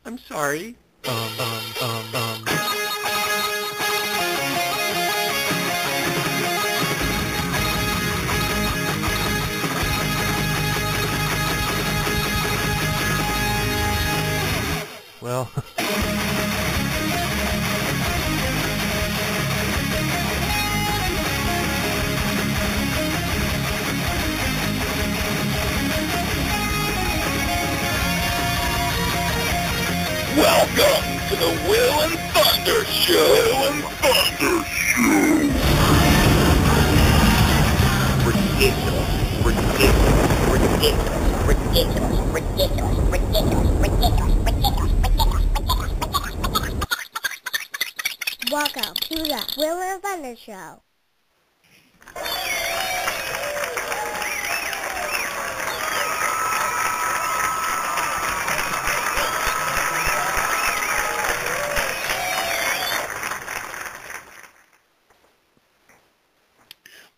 I'm sorry. Well... Welcome to the Will and Thunder Show. Welcome to the Will and Thunder Show.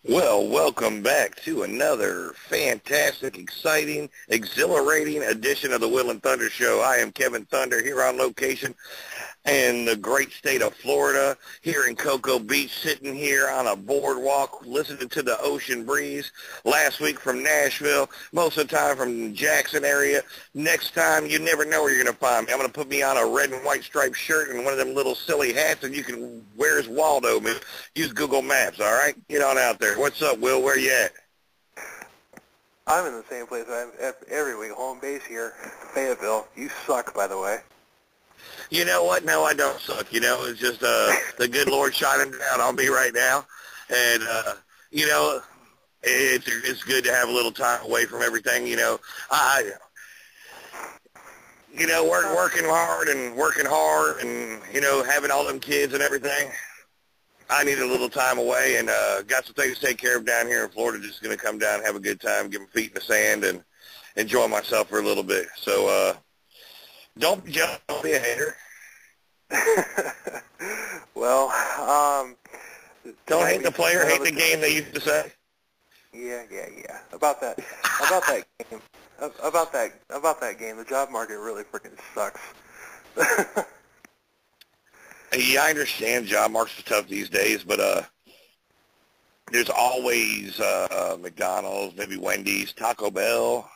Well, welcome back to another fantastic, exciting, exhilarating edition of the Will and Thunder Show. I am Kevin Thunder here on location in the great state of Florida, here in Cocoa Beach, sitting here on a boardwalk, listening to the ocean breeze. Last week from Nashville, most of the time from the Jackson area. Next time, you never know where you're going to find me. I'm going to put me on a red and white striped shirt and one of them little silly hats, and you can, where's Waldo, man? Use Google Maps, all right? Get on out there. What's up, Will? Where you at? I'm in the same place I'm at every week, home base here, Fayetteville. You suck, by the way. You know what? No, I don't suck. You know, it's just the good Lord shining down on me right now. And, you know, it's good to have a little time away from everything. You know, working hard and, you know, having all them kids and everything. I need a little time away and got some things to take care of down here in Florida. Just going to come down, have a good time, get my feet in the sand, and enjoy myself for a little bit. So don't be jealous, don't be a hater. Well, don't hate the player, hate the game, they used to say. Yeah. About that game, the job market really freaking sucks. Yeah, I understand job markets are tough these days, but there's always McDonald's, maybe Wendy's, Taco Bell.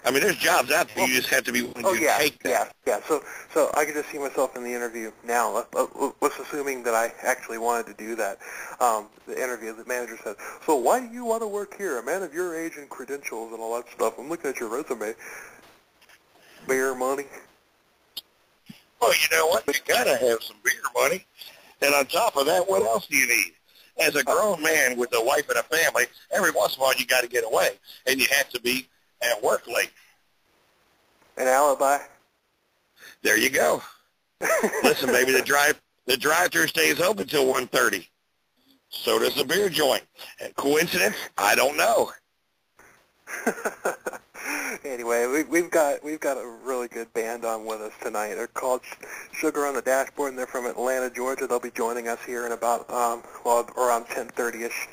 I mean, there's jobs out there. You just have to be willing to take that. Yeah. So I could just see myself in the interview now. Let's assuming that I actually wanted to do that. The interview, the manager said, "So why do you want to work here? A man of your age and credentials and all that stuff. I'm looking at your resume. Beer money." Well, you know what? You gotta have some beer money. And on top of that, what else do you need? As a grown man with a wife and a family, every once in a while you got to get away, and you have to be at work late. An alibi. There you go. Listen, baby, the drive-thru stays open till 1:30. So does the beer joint. And coincidence? I don't know. Anyway, we've got a really good band on with us tonight. They're called Sugar on the Dashboard, and they're from Atlanta, Georgia. They'll be joining us here in about around 10:30ish.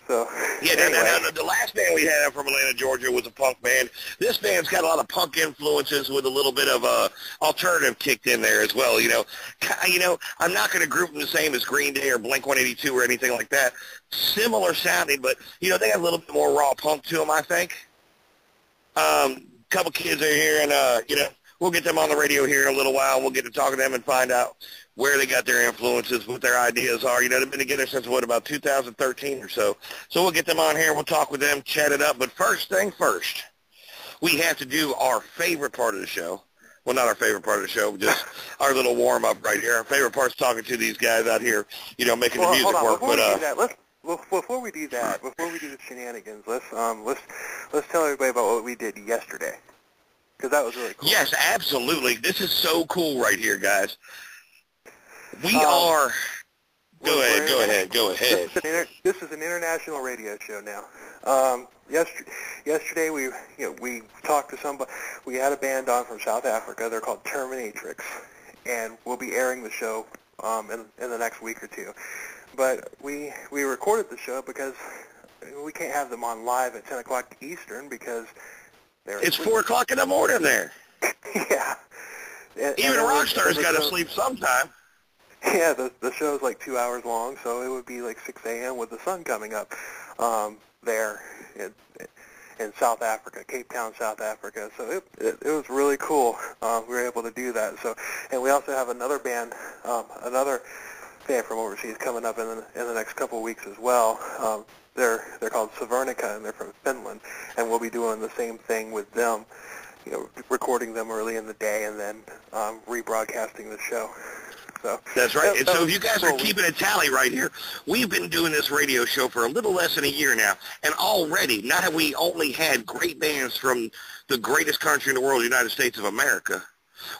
So yeah, anyway. the last band we had from Atlanta, Georgia was a punk band. This band's got a lot of punk influences with a little bit of alternative kicked in there as well. You know, I'm not going to group them the same as Green Day or Blink-182 or anything like that. Similar sounding, but you know they got a little bit more raw punk to them, I think. Couple kids are here, and you know, we'll get them on the radio here in a little while. We'll get to talk to them and find out where they got their influences, what their ideas are. You know, they've been together since, about 2013 or so. So we'll get them on here, we'll talk with them, chat it up. But first thing first, we have to do our favorite part of the show. Well, not our favorite part of the show, just our little warm-up right here. Our favorite part's talking to these guys out here, you know, making the music work. Before we do the shenanigans, let's tell everybody about what we did yesterday, because that was really cool. Yes, absolutely. This is so cool right here, guys. We are. Go ahead. This is an international radio show now. Yesterday we talked to somebody. We had a band on from South Africa. They're called Terminatrix, and we'll be airing the show in the next week or two. But we recorded the show because we can't have them on live at 10 o'clock Eastern because it's 4 o'clock in the morning there. Yeah. Even rock stars got to sleep sometime. Yeah, the show's like 2 hours long, so it would be like 6 a.m. with the sun coming up there in South Africa, Cape Town, South Africa. So it was really cool. We were able to do that. So, and we also have another band from overseas coming up in the next couple of weeks as well. They're called Savernica, and they're from Finland, and we'll be doing the same thing with them. Recording them early in the day and then rebroadcasting the show. So that's right. And so if you guys are keeping a tally right here, we've been doing this radio show for a little less than a year now, and already, not have we only had great bands from the greatest country in the world, the United States of America,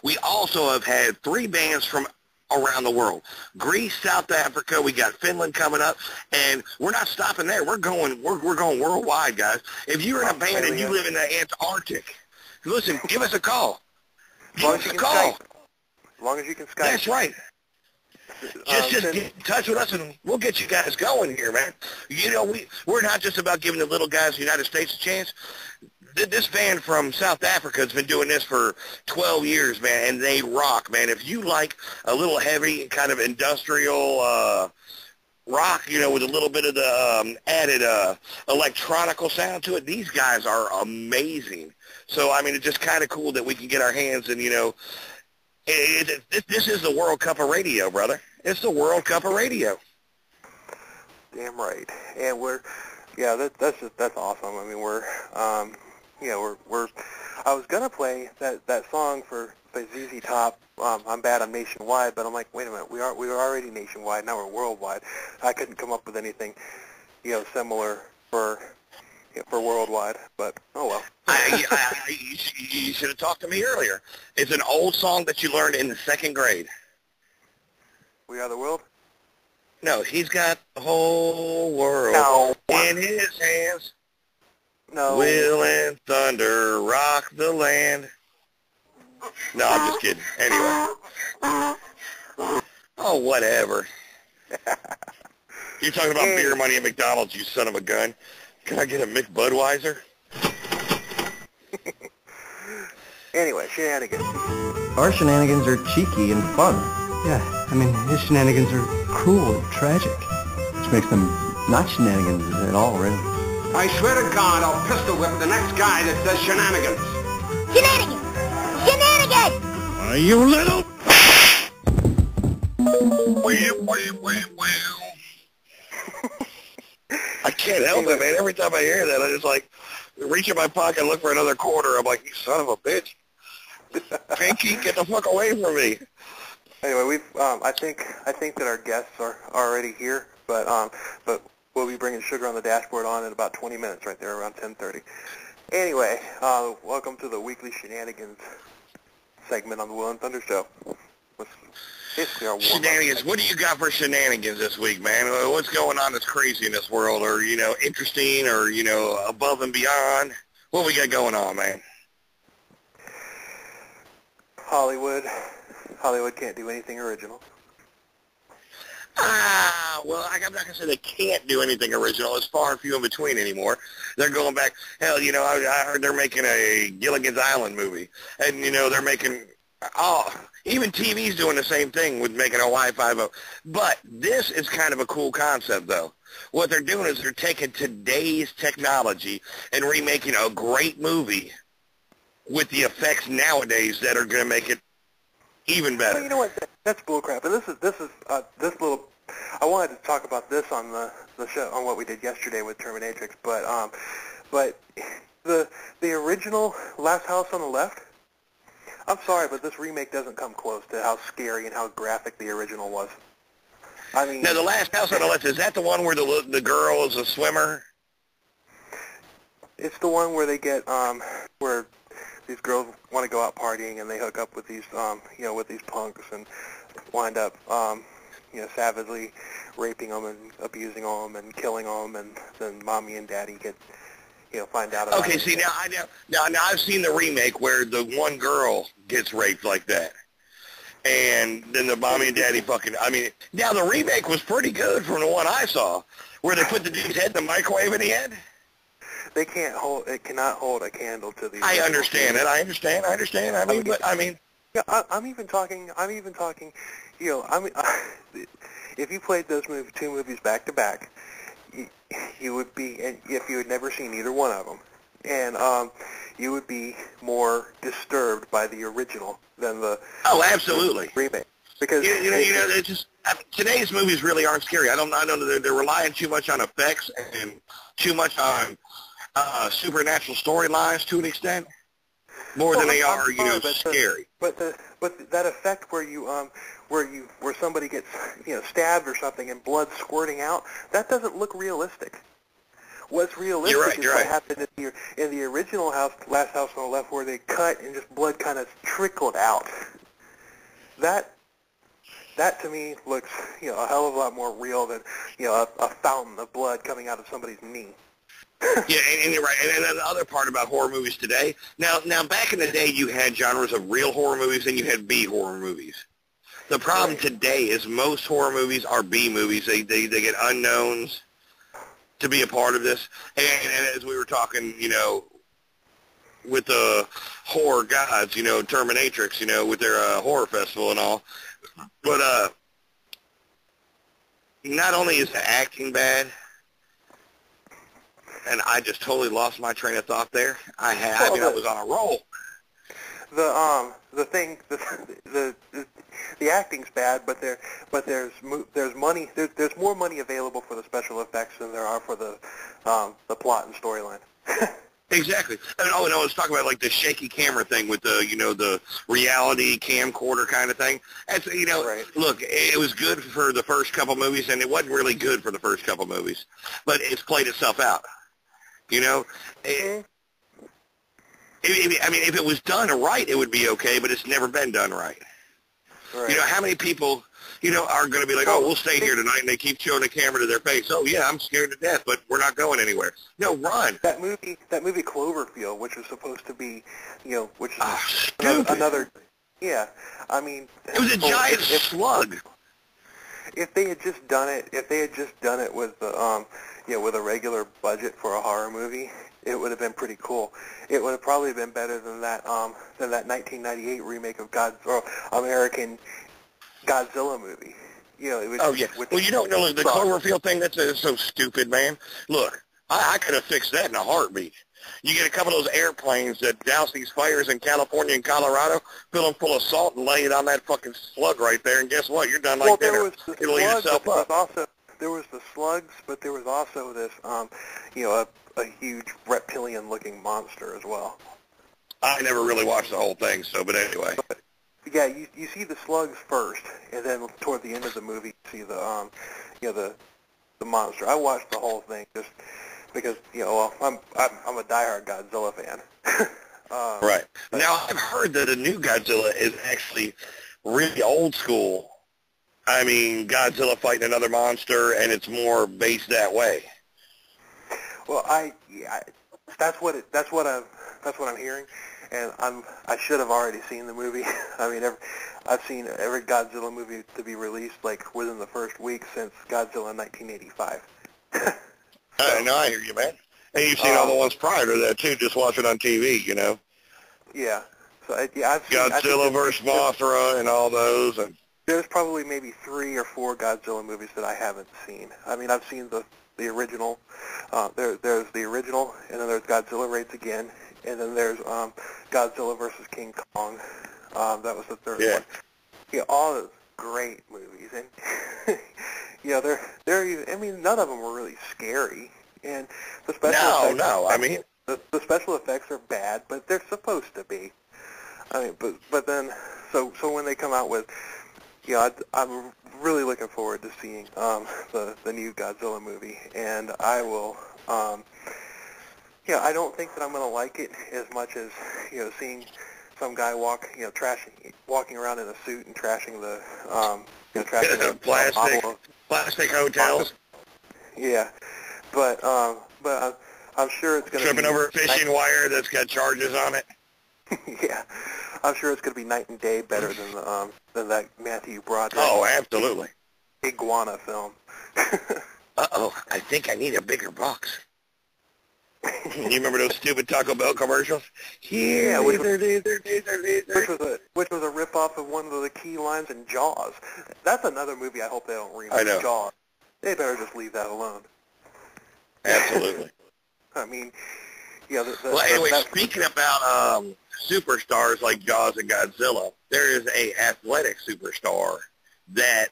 we also have had 3 bands from around the world. Greece, South Africa, we got Finland coming up, and we're not stopping there. We're going worldwide, guys. If you're in a band and you live in the Antarctic, listen, give us a call. Give us a call. As long as you can Skype. That's right. Just get in touch with us, and we'll get you guys going here, man. We're not just about giving the little guys in the United States a chance. This band from South Africa has been doing this for 12 years, man, and they rock, man. If you like a little heavy kind of industrial rock, with a little bit of the added electronical sound to it, these guys are amazing. So, I mean, it's just kind of cool that we can get our hands in, this is the World Cup of radio, brother. It's the World Cup of radio. Damn right. And that's awesome. I mean, I was gonna play that song for ZZ Top. I'm Bad, I'm Nationwide, but I'm like, wait a minute, we were already nationwide. Now we're worldwide. I couldn't come up with anything, similar for worldwide. But oh well. You should have talked to me earlier. It's an old song that you learned in the 2nd grade. We Are the World? No, he's got the whole world in his hands. No. Will and thunder rock the land. No, I'm just kidding. Anyway. Oh, whatever. You're talking about beer money at McDonald's, you son of a gun. Can I get a McBudweiser? Anyway, shenanigans. Our shenanigans are cheeky and fun. Yeah, I mean, his shenanigans are cruel and tragic. Which makes them not shenanigans at all, really. I swear to God, I'll pistol whip the next guy that says shenanigans. Shenanigans! Shenanigans! Are you little? I can't help it, man. Every time I hear that, I just reach in my pocket and look for another quarter. I'm like, you son of a bitch. Pinky, get the fuck away from me. Anyway, I think that our guests are already here, but we'll be bringing Sugar on the Dashboard on in about 20 minutes, right there around 10:30. Anyway, welcome to the weekly shenanigans segment on the Will and Thunder Show. Basically our shenanigans. What do you got for shenanigans this week, man? What's going on that's crazy in this world, or interesting, or above and beyond? What we got going on, man? Hollywood can't do anything original. Well, I'm not going to say they can't do anything original. It's far and few in between anymore. They're going back. Hell, I heard they're making a Gilligan's Island movie. And, they're making, even TV's doing the same thing with making a Wi-Fi vote. But this is kind of a cool concept, though. What they're doing is they're taking today's technology and remaking a great movie with the effects nowadays that are going to make it even better. Well, you know what? That's bullcrap. And this little. I wanted to talk about this on the show, on what we did yesterday with Terminatrix, but the original Last House on the Left. I'm sorry, but this remake doesn't come close to how scary and how graphic the original was. I mean, now the Last House on the Left, is that the one where the girl is a swimmer? It's the one where they get where these girls want to go out partying and they hook up with these with these punks and wind up savagely raping them and abusing them and killing them, and then mommy and daddy get find out about it. Okay, see now I've seen the remake where the one girl gets raped like that, and then the mommy and daddy now the remake was pretty good from the one I saw, where they put the dude's head in the microwave in the end. It cannot hold a candle to the. I understand it. I understand. Yeah, I'm even talking. You know, if you played those two movies back to back, you would be, and if you had never seen either one of them, and you would be more disturbed by the original than the absolutely remake. Because it's just today's movies really aren't scary. I don't know. They're relying too much on effects and too much on supernatural storylines to an extent, more than they are, scary. But that effect where somebody gets stabbed or something and blood squirting out, that doesn't look realistic. What's realistic is what happened in the original Last House on the Left, where they cut and just blood kind of trickled out. That to me looks a hell of a lot more real than a fountain of blood coming out of somebody's knee. Yeah, and you're right. And then the other part about horror movies today, now back in the day you had genres of real horror movies and you had B horror movies. The problem today is most horror movies are B movies. They get unknowns to be a part of this. And as we were talking, with the horror gods, Terminatrix, with their horror festival and all. But not only is the acting bad, and I just totally lost my train of thought there. I was on a roll. The acting's bad, but there's money. There's more money available for the special effects than there are for the plot and storyline. Exactly. And I was talking about like the shaky camera thing with the reality camcorder kind of thing. That's Look, it was good for the first couple movies, and it wasn't really good for the first couple movies, but it's played itself out. If it was done right, it would be okay, but it's never been done right. How many people, are going to be like, oh, we'll stay here tonight, and they keep showing the camera to their face. Oh, yeah, I'm scared to death, but we're not going anywhere. No, run. That movie Cloverfield, which was supposed to be, which is another, yeah, I mean. It was a giant slug. If they had just done it with the, with a regular budget for a horror movie, it would have been pretty cool. It would have probably been better than that 1998 remake of American Godzilla movie. Well, you don't know the Cloverfield thing. That's so stupid, man. Look, I could have fixed that in a heartbeat. You get a couple of those airplanes that douse these fires in California and Colorado, fill them full of salt, and lay it on that fucking slug right there, and guess what? You're done like dinner. It'll eat itself up. There was the slugs, but there was also this, a huge reptilian-looking monster as well. I never really watched the whole thing, but anyway. But, yeah, you see the slugs first, and then toward the end of the movie, you see the monster. I watched the whole thing just because, I'm a diehard Godzilla fan. Right. Now, I've heard that a new Godzilla is actually really old school. I mean, Godzilla fighting another monster, and it's more based that way. Well, that's what I'm hearing, and I should have already seen the movie. I mean, I've seen every Godzilla movie to be released like within the first week since Godzilla 1985. No, I hear you, man. And you've seen all the ones prior to that too, just watching on TV, Yeah. So I've seen Godzilla vs. Mothra and all those, and there's probably maybe 3 or 4 Godzilla movies that I haven't seen. I mean, I've seen the original. There's the original, and then there's Godzilla Raids Again, and then there's Godzilla vs. King Kong. That was the third one. Yeah, all those great movies, and they're. I mean, none of them were really scary, and the special effects. The special effects are bad, but they're supposed to be. I mean, but then so when they come out with. I'm really looking forward to seeing the new Godzilla movie, and I will. I don't think that I'm going to like it as much as seeing some guy walking around in a suit and trashing the trashing plastic hotels. Yeah, but I'm sure it's going to tripping over a fishing wire that's got charges on it. Yeah, I'm sure it's going to be night and day better than that Matthew Broderick. Oh, absolutely. Iguana film. Uh-oh, I think I need a bigger box. You remember those stupid Taco Bell commercials? Yeah, which was a ripoff off of one of the key lines in Jaws. That's another movie I hope they don't remake. I know. Jaws. They better just leave that alone. Absolutely. I mean, yeah. Well, anyway, speaking about superstars like Jaws and Godzilla, there is a athletic superstar that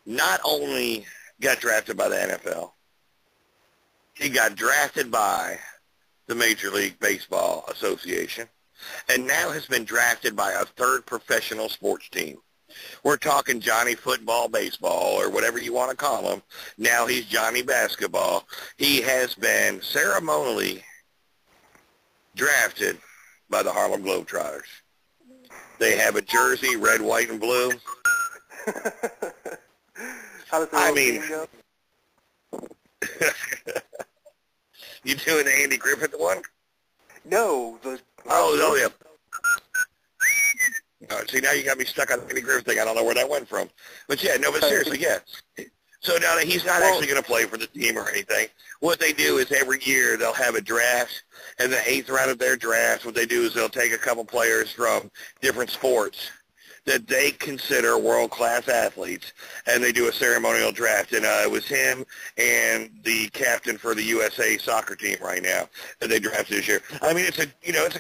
not only got drafted by the NFL, he got drafted by the Major League Baseball Association, and now has been drafted by a third professional sports team. We're talking Johnny Football Baseball, or whatever you want to call him. Now he's Johnny Basketball. He has been ceremonially drafted by the Harlem Globetrotters. They have a jersey, red, white, and blue. How does the team go? You doing the Andy Griffith one? No. Oh, yeah. See, now you got me stuck on the Andy Griffith thing. I don't know where that went from. But, yeah, no, but seriously, yeah. So now that he's not actually going to play for the team or anything, what they do is every year they'll have a draft, and the 8th round of their draft, what they do is they'll take a couple players from different sports that they consider world-class athletes, and they do a ceremonial draft. And it was him and the captain for the USA soccer team right now that they drafted this year. I mean, it's a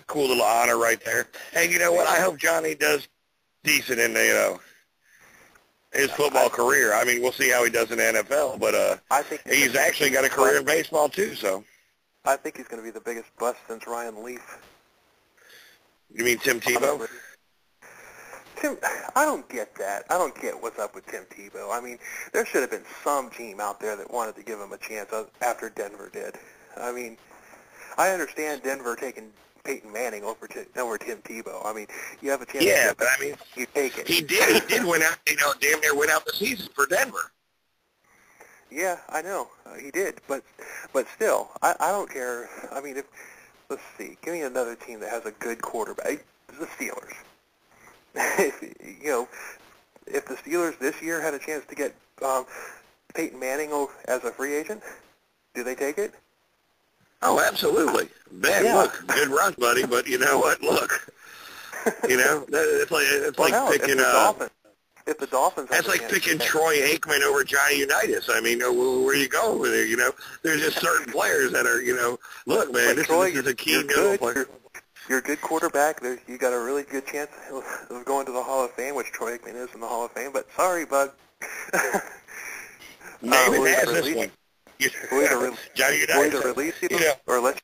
cool little honor right there. And you know what? I hope Johnny does decent in his football career. I mean, we'll see how he does in the NFL, but I think he's actually got a career in baseball too. So I think he's going to be the biggest bust since Ryan Leaf. You mean Tim Tebow? I don't get that. I don't get what's up with Tim Tebow. I mean, there should have been some team out there that wanted to give him a chance after Denver did. I mean, I understand Denver taking Peyton Manning over Tim Tebow. I mean, you have a chance. Yeah, but I mean, you take it. He did win out. Damn near win out the season for Denver. Yeah, I know he did, but still, I don't care. I mean, let's see, give me another team that has a good quarterback. The Steelers. If the Steelers this year had a chance to get Peyton Manning as a free agent, do they take it? Oh, absolutely. Ben, yeah. Look, good run, buddy, but you know what? Look, it's like picking if the Dolphins, that's like picking Troy Aikman over Johnny Unitas. I mean, where are you going with it? There's just certain players that are, look, man, this is a key player. You're a good quarterback. You got a really good chance of going to the Hall of Fame, which Troy Aikman is in the Hall of Fame. But sorry, bud. Name has this one. Johnny Unitas. To release you, or let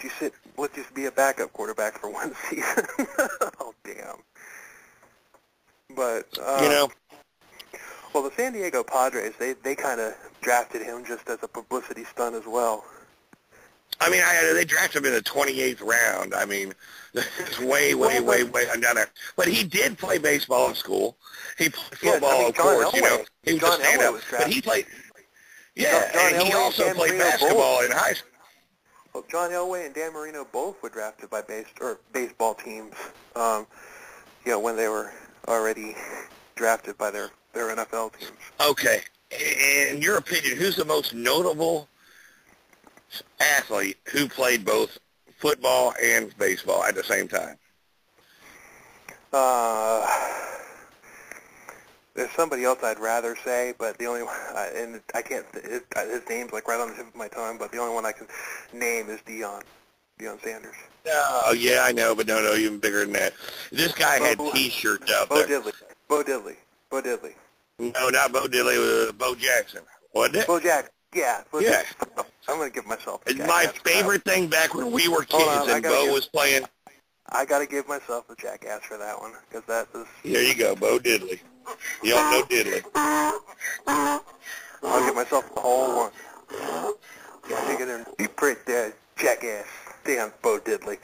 you be a backup quarterback for one season. Oh damn. But well, the San Diego Padres, they kind of drafted him just as a publicity stunt as well. I mean, they drafted him in the 28th round. I mean, it's way down there. But he did play baseball in school. He played football, of course. He was a stand-up. But he played. Yeah, and he also played basketball in high school. Well, John Elway and Dan Marino both were drafted by baseball teams. When they were already drafted by their NFL teams. Okay, in your opinion, who's the most notable athlete who played both football and baseball at the same time? There's somebody else I'd rather say, but the only one, and I can't, his name's like right on the tip of my tongue, but the only one I can name is Deion Sanders. Oh, yeah, I know, but no, even bigger than that. This guy had T-shirts out there. Bo Diddley. No, not Bo Diddley, Bo Jackson. Wasn't it? Bo Jackson, yeah. Yeah. I'm going to give myself a It's my favorite thing back when we were kids and Bo was playing. I got to give myself a jackass for that one, because that is... Here you go, Bo Diddley. You don't know Diddley. I'll give myself the whole one. Take it in deep print there, jackass. Damn, Bo Diddley.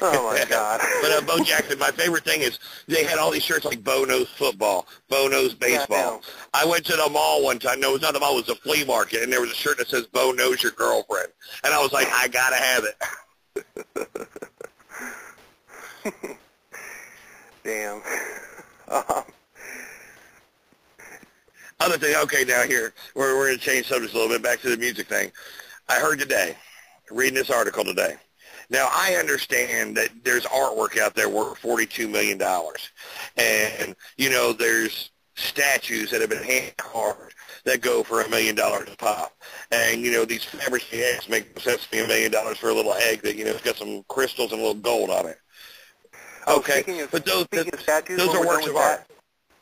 Oh, my God. But Bo Jackson, my favorite thing is they had all these shirts like Bo Knows Football, Bo Knows Baseball. Yeah, I went to the mall one time. No, it was not the mall. It was a flea market, and there was a shirt that says Bo Knows Your Girlfriend. And I was like, I got to have it. Damn. Other thing, okay, now here, we're going to change subjects a little bit, back to the music thing. I heard today, reading this article today, Now, I understand that there's artwork out there worth $42 million. And, you know, there's statues that have been hand-carved that go for $1 million a pop. And, you know, these Fabergé eggs make sense to me $1 million for a little egg that, you know, it's got some crystals and a little gold on it. Okay, but those are works of art.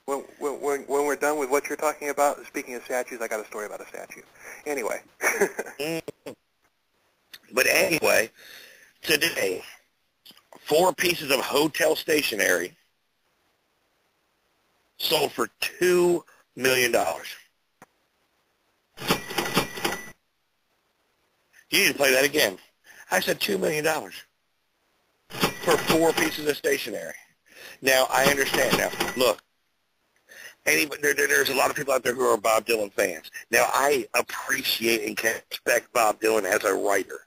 When we're done with what you're talking about, speaking of statues, I got a story about a statue. Anyway. But anyway, today, 4 pieces of hotel stationery sold for $2 million. You need to play that again. I said $2 million for 4 pieces of stationery. Now, I understand. Now, look, there's a lot of people out there who are Bob Dylan fans. Now, I appreciate and can respect Bob Dylan as a writer.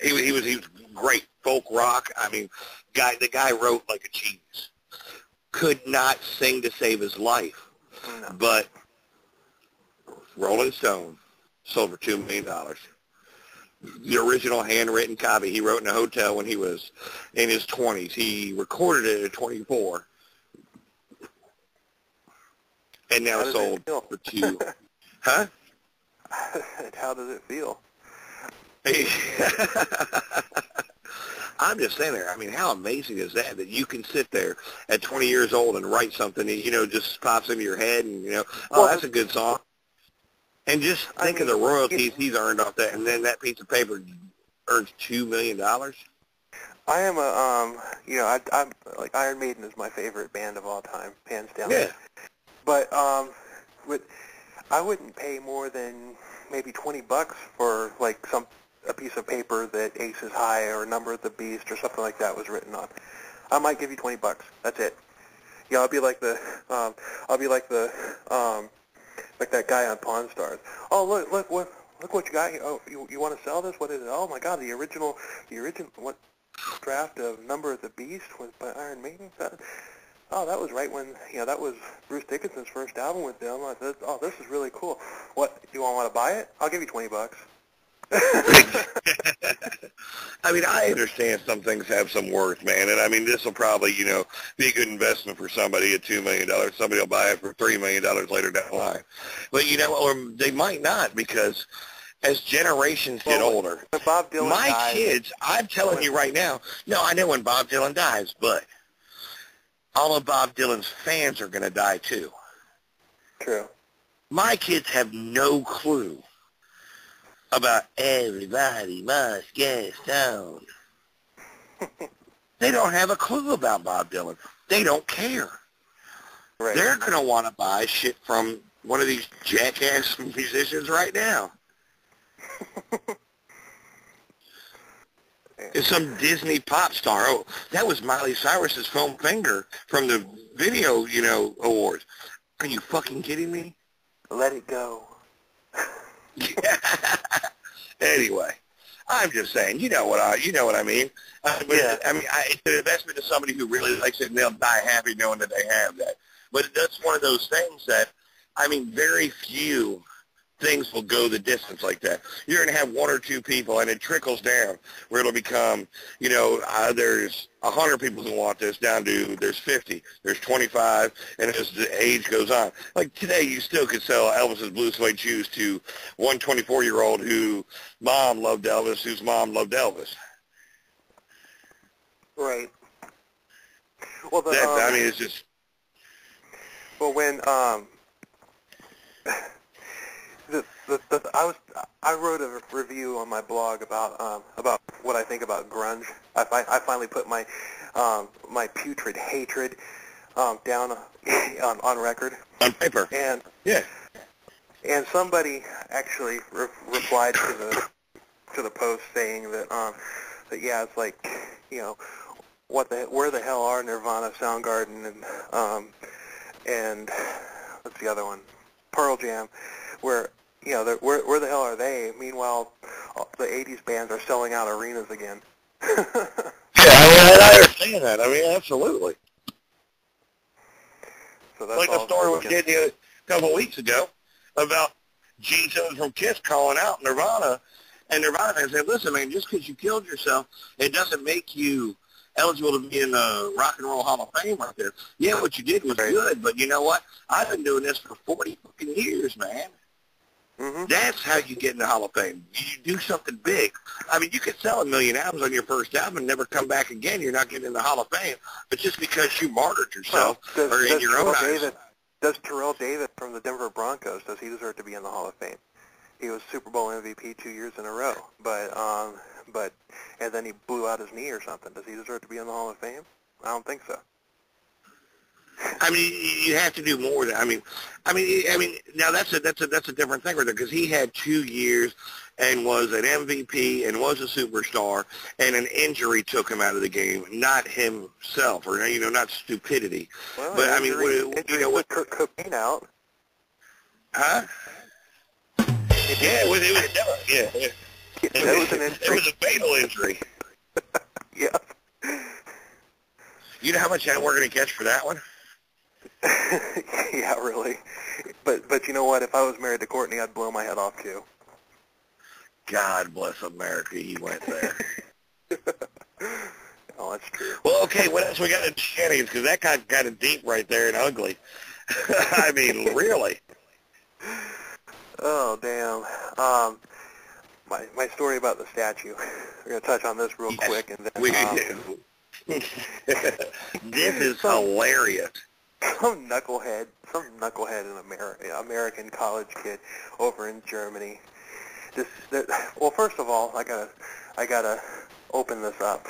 He was great. Folk rock. I mean, the guy wrote like a genius. Could not sing to save his life. But Rolling Stone sold for $2 million. The original handwritten copy he wrote in a hotel when he was in his 20s. He recorded it at 24. And now it's sold for $2. Huh? How does it feel? I'm just saying there. I mean, how amazing is that you can sit there at 20 years old and write something that, you know, just pops into your head and, you know, oh, that's a good song. And just think of the royalties he's earned off that, and then that piece of paper earns $2 million. I am you know, I'm like Iron Maiden is my favorite band of all time, hands down. Yeah. But I wouldn't pay more than maybe $20 for like a piece of paper that Ace is High or Number of the Beast or something like that was written on. I might give you $20. That's it. Yeah, I'll be like that guy on Pawn Stars. Oh, look what you got here. Oh, you want to sell this? What is it? Oh my God, the original what draft of Number of the Beast was by Iron Maiden. That was right when, you know, that was Bruce Dickinson's first album with them. I said, oh, this is really cool. What, you want to buy it? I'll give you $20. I mean, I understand some things have some worth, man, and I mean, this will probably, you know, be a good investment for somebody at $2 million. Somebody will buy it for $3 million later down the line. But, you know, or they might not, because as generations get older, Bob Dylan died, kids, I'm telling you right now, no, I know when Bob Dylan dies, but all of Bob Dylan's fans are going to die too. True. My kids have no clue about everybody must get stoned. They don't have a clue about Bob Dylan. They don't care. Right. They're going to want to buy shit from one of these jackass musicians right now. It's some Disney pop star. Oh, that was Miley Cyrus's foam finger from the video, you know, awards. Are you fucking kidding me? Let it go. Anyway, I'm just saying, you know what I mean. Yeah. I mean, it's an investment to somebody who really likes it, and they'll die happy knowing that they have that. But that's one of those things that, I mean, very few things will go the distance like that. You're going to have 1 or 2 people, and it trickles down where it'll become, you know, there's 100 people who want this, down to there's 50, there's 25, and as the age goes on. Like today, you still could sell Elvis's Blue Suede Shoes to one 24-year-old whose mom loved Elvis, whose mom loved Elvis. Right. Well, I mean, it's just... Well, when I wrote a review on my blog about what I think about grunge. I finally put my my putrid hatred down on record. On paper. And yeah. And somebody actually replied to the post saying that that yeah, it's like, you know, where the hell are Nirvana, Soundgarden, and what's the other one? Pearl Jam, where, you know, where the hell are they? Meanwhile, the 80s bands are selling out arenas again. Yeah, I understand that. I mean, absolutely. So that's like the story we did a couple of weeks ago about Gene Simmons from Kiss calling out Nirvana And Nirvana fans say, listen, man, just because you killed yourself, it doesn't make you eligible to be in the Rock and Roll Hall of Fame right there. Yeah, what you did was good, but you know what? I've been doing this for 40 fucking years, man. Mm-hmm. That's how you get in the Hall of Fame. You do something big. I mean, you could sell 1 million albums on your first album and never come back again. You're not getting in the Hall of Fame. But just because you martyred yourself or in your own eyes. Does Terrell Davis from the Denver Broncos, does he deserve to be in the Hall of Fame? He was Super Bowl MVP 2 years in a row, and then he blew out his knee or something. Does he deserve to be in the Hall of Fame? I don't think so. I mean, you have to do more than. I mean. Now that's a different thing right there because he had 2 years and was an MVP and was a superstar, and an injury took him out of the game, not himself or not stupidity. Well, but what Kurt Cobain out? Huh? Yeah, it was an injury. It was a fatal injury. Yeah. You know how much we're going to catch for that one? Yeah, really. But you know what? If I was married to Courtney, I'd blow my head off too. God bless America, he went there. Oh, that's true. Well, okay, what else we got in shenanigans? Because that got kind of deep right there and ugly. I mean, really. Oh, damn. My story about the statue. We're going to touch on this real quick. And then, this is hilarious. Some knucklehead in American college kid over in Germany. Well, first of all, I gotta open this up.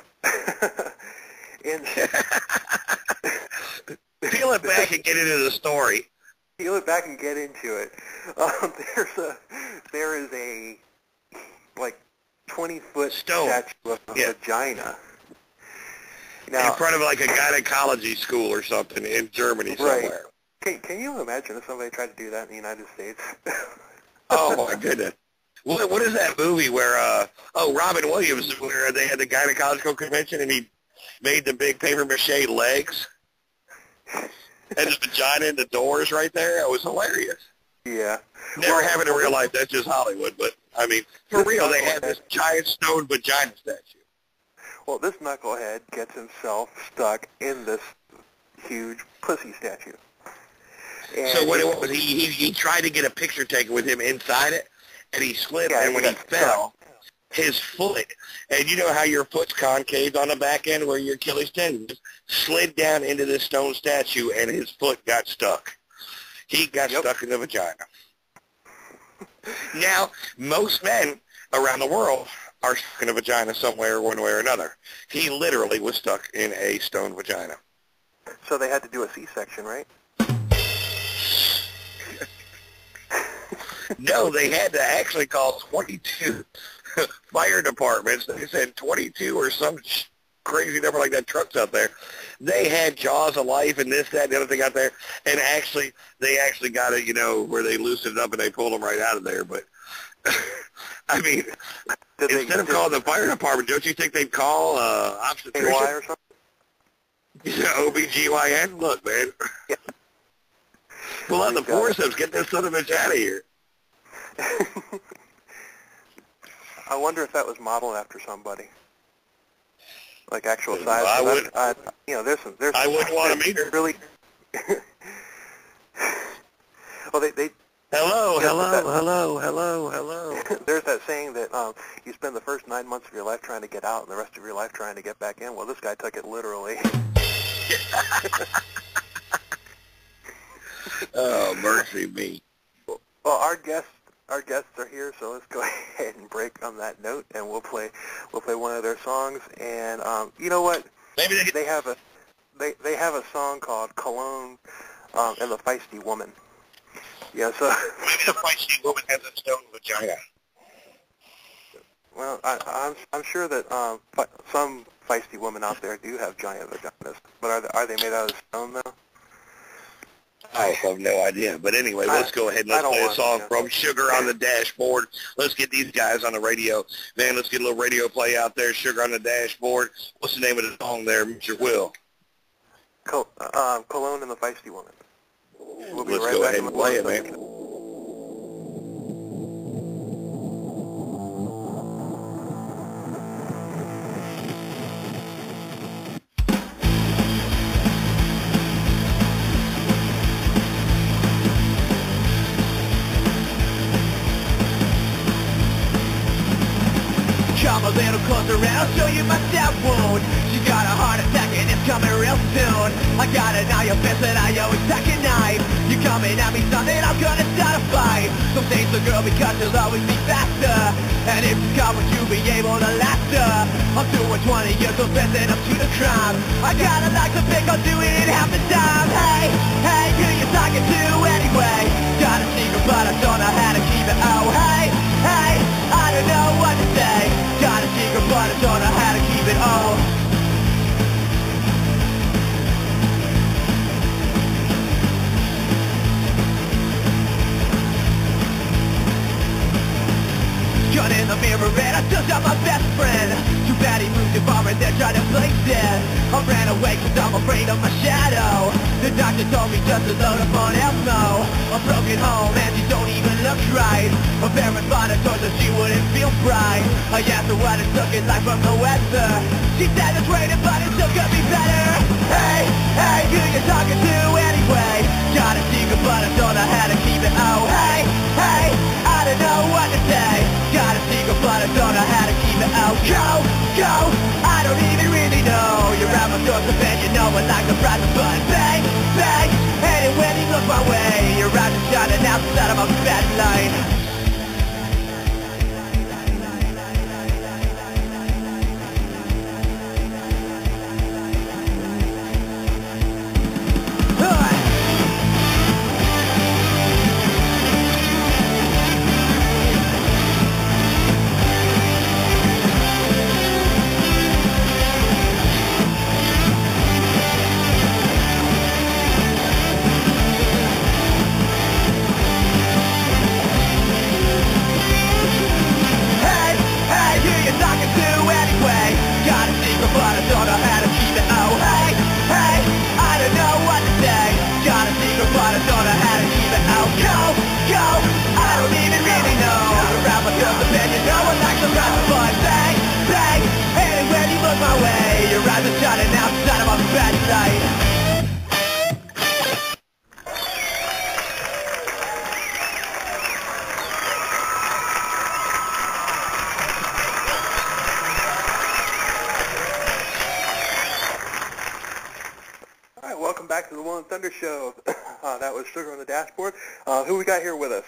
Peel it back and get into the story. Peel it back and get into it. There is a 20-foot statue of a vagina. Now, in front of like a gynecology school or something in Germany somewhere. Right. Can you imagine if somebody tried to do that in the United States? Oh my goodness. What is that movie where Robin Williams, where they had the gynecological convention and he made the big paper mache legs and his vagina in the doors right there? It was hilarious. Yeah. Never happened in real life. That's just Hollywood. But I mean, for real, they had this giant stone vagina statue. Well, this knucklehead gets himself stuck in this huge pussy statue. And so what it was, he tried to get a picture taken with him inside it, and he slipped, and when he fell, his foot, and you know how your foot's concave on the back end where your Achilles tendon is, slid down into this stone statue, and his foot got stuck. He got stuck in the vagina. Now, most men around the world are stuck in a vagina somewhere, one way or another. He literally was stuck in a stone vagina. So they had to do a C-section, right? No, they had to actually call 22 fire departments. They said 22 or some crazy number like that trucks out there. They had jaws of life and this, that, and the other thing out there. And they actually got it, where they loosened it up and they pulled them right out of there. But, I mean, instead of calling the fire department, don't you think they'd call obstetrician? or something? OBGYN? Look, man. Yeah. Pull out the forceps. Get this son of a bitch out of here. I wonder if that was modeled after somebody, like actual size. I would. There's some. I wouldn't want to meet her. Really. Well, they. Hello. There's that saying that you spend the first 9 months of your life trying to get out, and the rest of your life trying to get back in. Well, this guy took it literally. Oh, mercy me. Well, our guests are here, so let's go ahead and break on that note, and we'll play one of their songs. And you know what? Maybe they have a song called "Cologne" and the Feisty Woman. Yeah, so maybe the feisty woman has a stone vagina. Well, I'm sure that some feisty women out there do have giant vaginas, but are they made out of stone though? I have no idea. But anyway, let's go ahead and let's play a song from Sugar on the Dashboard. Let's get these guys on the radio. Man, let's get a little radio play out there. Sugar on the Dashboard. What's the name of the song there, Mr. Will? Cologne and the Feisty Woman. We'll be let's right go back ahead and play it, man. closer and I'll show you my stab wound. She got a heart attack and it's coming real soon. I got an eye of fist and I always tack a knife. You coming at me something, I'm gonna start a fight. So stay so girl because you'll always be faster. And if you come, would you be able to last her? I'm doing 20 years of fencing up to the crime. I gotta like to think I'll do it in half the time. Hey, hey, who you talking to anyway? Got a secret but I don't know how to keep it. Oh, hey, hey, I don't know what to say. Got a secret but I don't know how to keep it. Oh. Gun in the mirror and I took out my best friend. Too bad he moved too far and then tried to play dead. I ran away cause I'm afraid of my shadow. The doctor told me just to load up on Elmo. A broken home and she don't even look right. My parents bought a toy so she wouldn't feel bright. I asked her what it took in life from the weather. She said it's raining but it still could be better. Hey, hey, who you talking to anyway? Got a secret but I don't know how to keep it. Oh, hey, hey, I don't know what to say. Got a secret but I don't know how to keep it. Oh, go, I don't even really know. You're out my source of bed, you know I like to press the button. Bang, bang, and when you look my way, you're out and shining outside of my bed light. Welcome back to the Will and Thunder Show. That was Sugar on the Dashboard. Who we got here with us?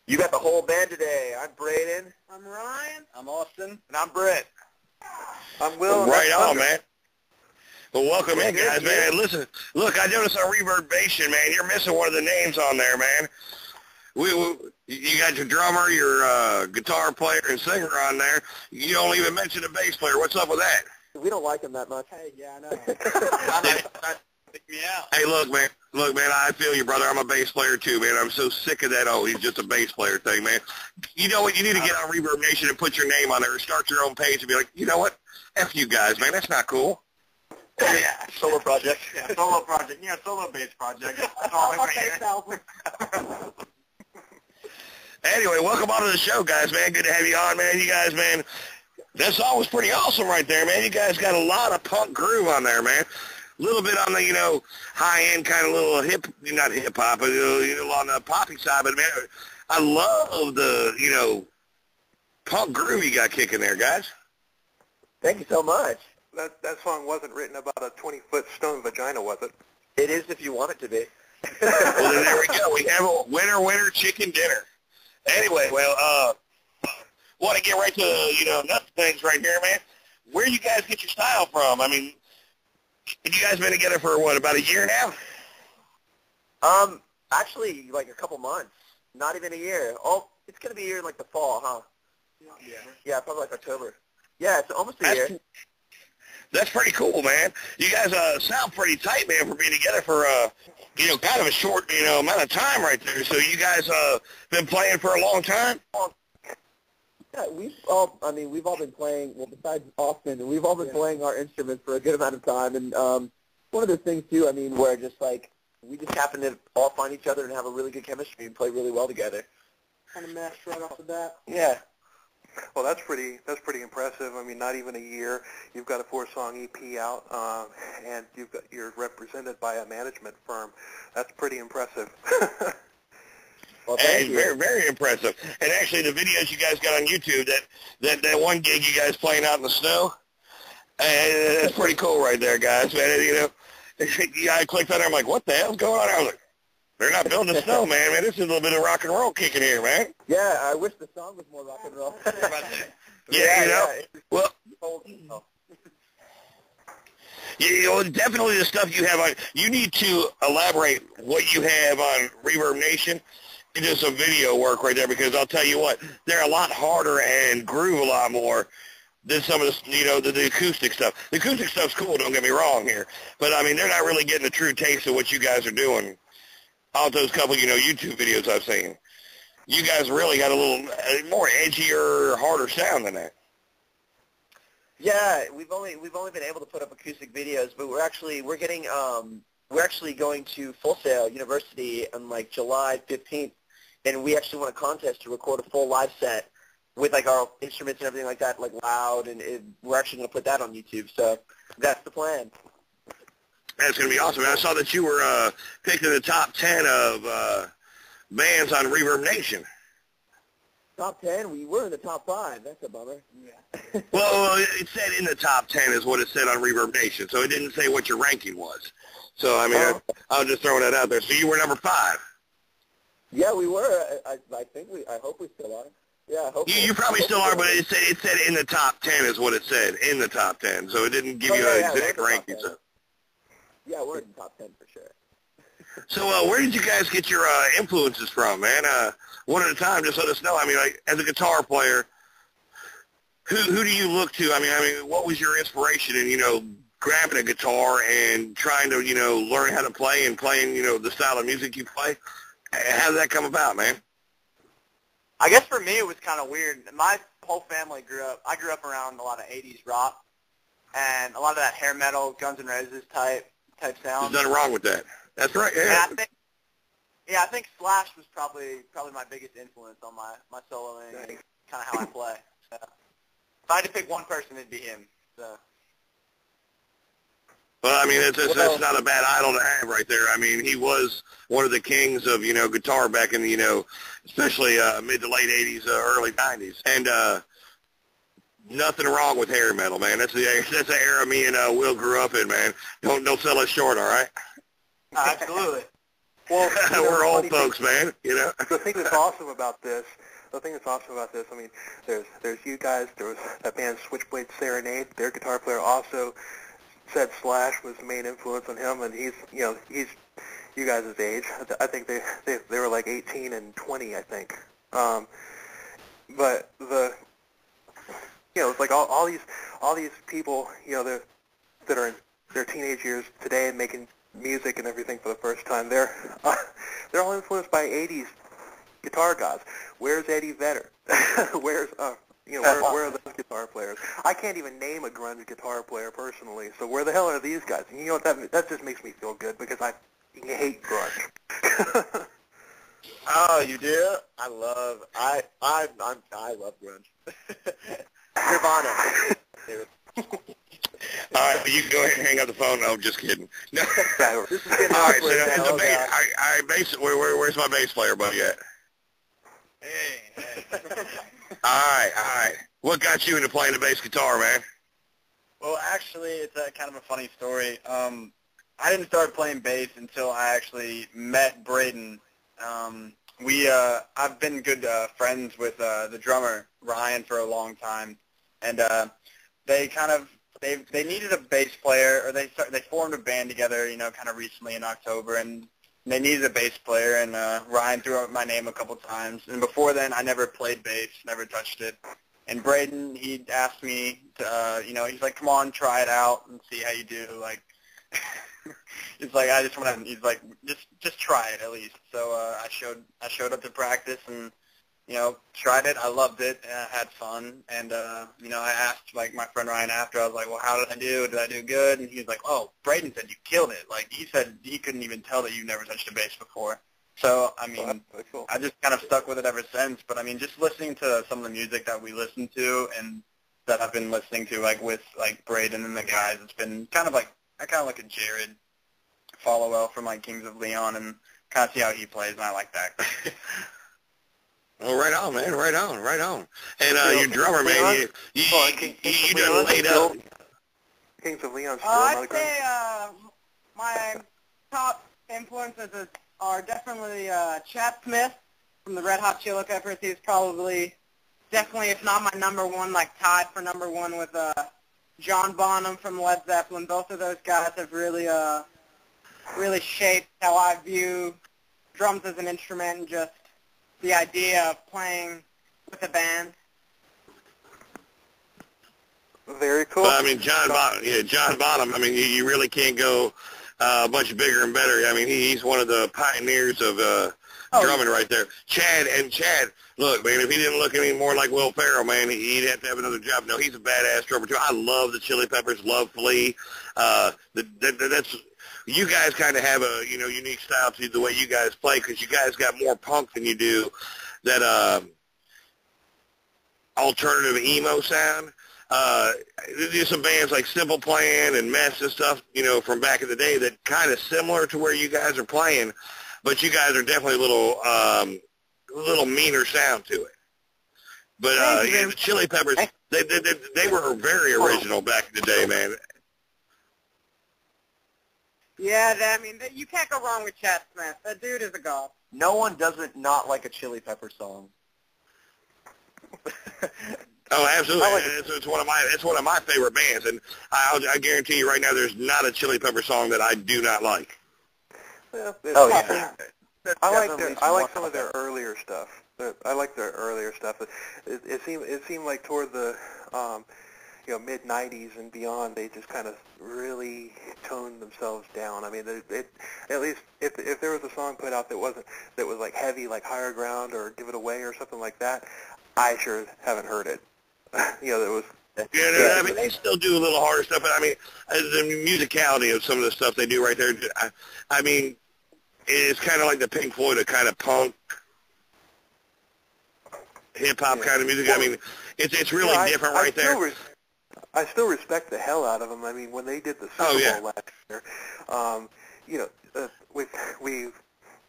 You got the whole band today. I'm Braden. I'm Ryan. I'm Austin. And I'm Brett. I'm Will. Right on, man. Well, welcome in, guys, man. Listen, look, I noticed on Reverbation, man, you're missing one of the names on there, man. You got your drummer, your guitar player, and singer on there. You don't even mention the bass player. What's up with that? We don't like him that much. Hey, yeah, I know. Pick me out. Hey, look, man, I feel you, brother. I'm a bass player, too, man. I'm so sick of that, oh, he's just a bass player thing, man. You know what? You need to get on Reverb Nation and put your name on there or start your own page and be like, you know what? F you guys, man. That's not cool. Yeah, solo project. Yeah, solo project. Yeah, solo bass project. That's all I'm saying. Anyway, welcome on to the show, guys, man. Good to have you on, man. You guys, man, that song was pretty awesome right there, man. You guys got a lot of punk groove on there, man. A little bit on the, you know, high-end kind of little not hip-hop, but, you know, on the poppy side. But, man, I love the, you know, punk groove you got kicking there, guys. Thank you so much. That song wasn't written about a 20-foot stone vagina, was it? It is if you want it to be. Well, then there we go. We have a winner chicken dinner. Anyway, well, want to get right to, you know, nuts things right here, man. Where you guys get your style from? I mean, have you guys been together for, what, about a year now? Actually, like a couple months. Not even a year. Oh, it's going to be a year in, like, the fall, huh? Yeah. Yeah, probably like October. Yeah, it's almost a year. That's pretty cool, man. You guys sound pretty tight, man, for being together for, you know, kind of a short, you know, amount of time right there. So you guys been playing for a long time? Yeah, we've all been playing, well, besides Austin, we've all been playing our instruments for a good amount of time. And one of those things, too, I mean, where just, like, we just happen to all find each other and have a really good chemistry and play really well together. Kind of meshed right off the bat. Yeah. Well, that's pretty impressive. I mean, not even a year. You've got a 4-song EP out, and you're represented by a management firm. That's pretty impressive. Well, thank And you. very, very impressive. And actually, the videos you guys got on YouTube, that one gig you guys playing out in the snow, that's pretty cool right there, guys. Man, you know, yeah, I clicked on there. I'm like, what the hell's going on? I was like, they're not building the snow, man. Man, this is a little bit of rock and roll kicking here, man. Yeah, I wish the song was more rock and roll. Yeah, you know. Yeah. Well, you know, definitely the stuff you have on. You need to elaborate what you have on Reverb Nation into some video work right there, because I'll tell you what, they're a lot harder and groove a lot more than some of the, you know, the acoustic stuff. The acoustic stuff's cool, don't get me wrong here, but I mean, they're not really getting a true taste of what you guys are doing off those couple, you know, YouTube videos I've seen. You guys really got a little more edgier, harder sound than that. Yeah, we've only been able to put up acoustic videos, but we're actually going to Full Sail University on like July 15th, and we actually won a contest to record a full live set with like our instruments and everything like that, like loud, and we're actually going to put that on YouTube. So that's the plan. That's going to be awesome. And I saw that you were picked in the top 10 of bands on Reverb Nation. Top 10? We were in the top 5. That's a bummer. Yeah. Well, it said in the top 10 is what it said on Reverb Nation, so it didn't say what your ranking was. So, I mean, I was just throwing that out there. So you were number 5. Yeah, we were. I think I hope we still are. Yeah, I hope you probably still are, but it said in the top 10 is what it said, in the top 10. So it didn't give you an exact ranking. So. Yeah, we're in the top 10 for sure. So where did you guys get your influences from, man? One at a time, just let us know. I mean, like, as a guitar player, who do you look to? I mean, what was your inspiration in, you know, grabbing a guitar and trying to, you know, learn how to play and playing, you know, the style of music you play? How did that come about, man? I guess for me it was kind of weird. My whole family I grew up around a lot of 80s rock and a lot of that hair metal, Guns N' Roses type sound. There's nothing wrong with that. That's right, yeah. And I think Slash was probably my biggest influence on my soloing and kind of how I play. So, if I had to pick one person, it'd be him. So. Well, I mean, that's not a bad idol to have right there. I mean, he was one of the kings of, you know, guitar back in the, you know, especially mid to late 80s, early 90s. And nothing wrong with hair metal, man. That's the era me and Will grew up in, man. Don't sell us short, all right? Absolutely. Well, we're old folks, man, you know. The thing that's awesome about this, I mean, there's you guys, there was that band Switchblade Serenade, their guitar player also said Slash was the main influence on him, and he's you guys' age. I think they were like 18 and 20, I think. But it's like all these people, you know, that are in their teenage years today and making music and everything for the first time. They're all influenced by 80s guitar gods. Where's Eddie Vedder? Where's where are those guitar players? I can't even name a grunge guitar player personally. So where the hell are these guys? And you know what, that just makes me feel good because I hate grunge. Oh, you do? I love grunge. Nirvana. All right, but you can go ahead and hang up the phone. No, just kidding. No. This is getting all right, awkward. so where's my bass player buddy at? Hey. All right. What got you into playing the bass guitar, man? Well, actually, it's kind of a funny story. I didn't start playing bass until I actually met Braden. I've been good friends with the drummer Ryan for a long time, and they needed a bass player, or they formed a band together, you know, kind of recently in October, and they needed a bass player, and Ryan threw out my name a couple times, and before then I never played bass, never touched it, and Braden, he asked me to, he's like, come on, try it out and see how you do, like, he's like, he's like, just try it at least, so I showed up to practice, and tried it. I loved it. I had fun. And, I asked, like, my friend Ryan after. I was like, well, how did I do? Did I do good? And he was like, oh, Braden said you killed it. Like, he said he couldn't even tell that you never touched a bass before. So, I mean, cool. I just kind of stuck with it ever since. But, I mean, just listening to some of the music that we listen to and that I've been listening to, like, with, like, Braden and the guys, it's been kind of like a Jared follow-up from, like, Kings of Leon and kind of see how he plays, and I like that. Oh, right on, man. Right on, right on. And your drummer, man, you done laid up. Kings of Leon still I'd say my top influences are definitely Chad Smith from the Red Hot Chili Peppers. He's probably, definitely, if not my number one, like tied for number one with John Bonham from Led Zeppelin. Both of those guys have really shaped how I view drums as an instrument and just the idea of playing with a band. Very cool. But, I mean, John Bonham, I mean, you really can't go much bigger and better. I mean, he's one of the pioneers of drumming right there. Chad, look, man, if he didn't look any more like Will Ferrell, man, he'd have to have another job. No, he's a badass drummer, too. I love the Chili Peppers, love Flea. That's... You guys kind of have a, unique style to the way you guys play because you guys got more punk than you do that alternative emo sound. There's some bands like Simple Plan and Mess and stuff, from back in the day that kind of similar to where you guys are playing, but you guys are definitely a little meaner sound to it. But the Chili Peppers, they were very original back in the day, man. Yeah, I mean, you can't go wrong with Chad Smith. That dude is a god. No one doesn't not like a Chili Pepper song. Oh, absolutely! It's one of my favorite bands, and I guarantee you right now, there's not a Chili Pepper song that I do not like. Yeah, yeah. I like some of their earlier stuff. I like their earlier stuff. It seemed like toward the mid '90s and beyond, they just kind of really toned themselves down. I mean, at least if there was a song put out that was like heavy, like Higher Ground or Give It Away or something like that, I sure haven't heard it. There was. Yeah, I mean, they still do a little harder stuff, but I mean, the musicality of some of the stuff they do right there, I mean, it's kind of like the Pink Floyd of kind of punk, hip-hop kind of music. I mean, it's really different right there. I still respect the hell out of them. I mean, when they did the Super Bowl last year, we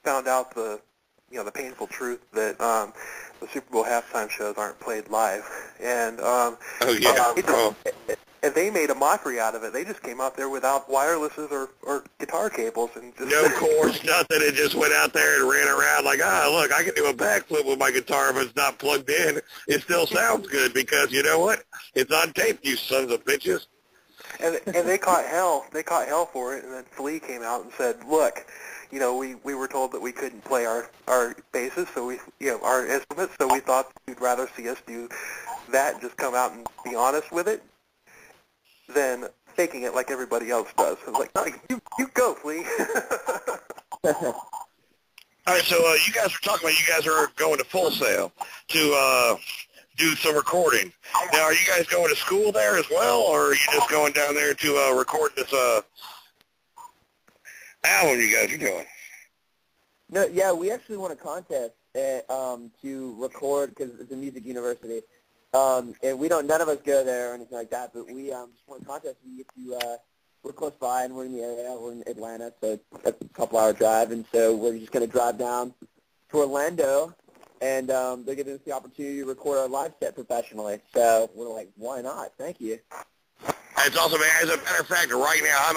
found out the painful truth that the Super Bowl halftime shows aren't played live, and and they made a mockery out of it. They just came out there without wirelesses or guitar cables, and just no chords, nothing. It just went out there and ran around like, look, I can do a backflip with my guitar if it's not plugged in. It still sounds good because you know what? It's on tape, you sons of bitches. And they caught hell. They caught hell for it, and then Flea came out and said, look, we were told that we couldn't play our basses, so our instruments, so we thought you'd rather see us do that and just come out and be honest with it than faking it like everybody else does. I was like, no, you go, Flea. All right, so you guys were talking about you guys are going to Full Sail to do some recording. Now, are you guys going to school there as well, or are you just going down there to record this album you guys are doing? No, yeah, we actually won a contest to record because it's a music university. And none of us go there or anything like that, but we just won a contest. We get to, we're close by and we're in the area. We're in Atlanta, so it's a couple-hour drive, and so we're just going to drive down to Orlando, and they're giving us the opportunity to record our live set professionally. So we're like, why not? Thank you. It's awesome, man. As a matter of fact, right now,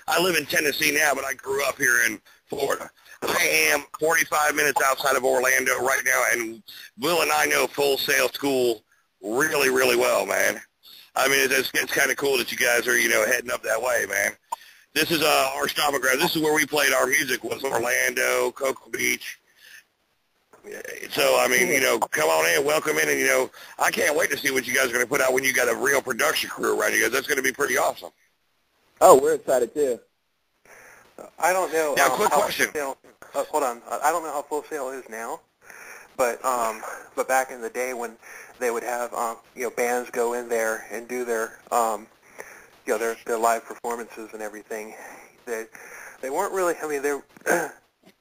I live in Tennessee now, but I grew up here in Florida. I am 45 minutes outside of Orlando right now, and Will and I know Full Sail School really, really well, man. I mean, it's kind of cool that you guys are, heading up that way, man. This is our stomping ground. This is where we played our music, was Orlando, Cocoa Beach. So, I mean, come on in, welcome in, and, I can't wait to see what you guys are going to put out when you got a real production crew around you guys. That's going to be pretty awesome. Oh, we're excited, too. I don't know. Now, quick question. Hold on. I don't know how Full Sail is now, but back in the day when they would have bands go in there and do their their live performances and everything, they weren't really. I mean, there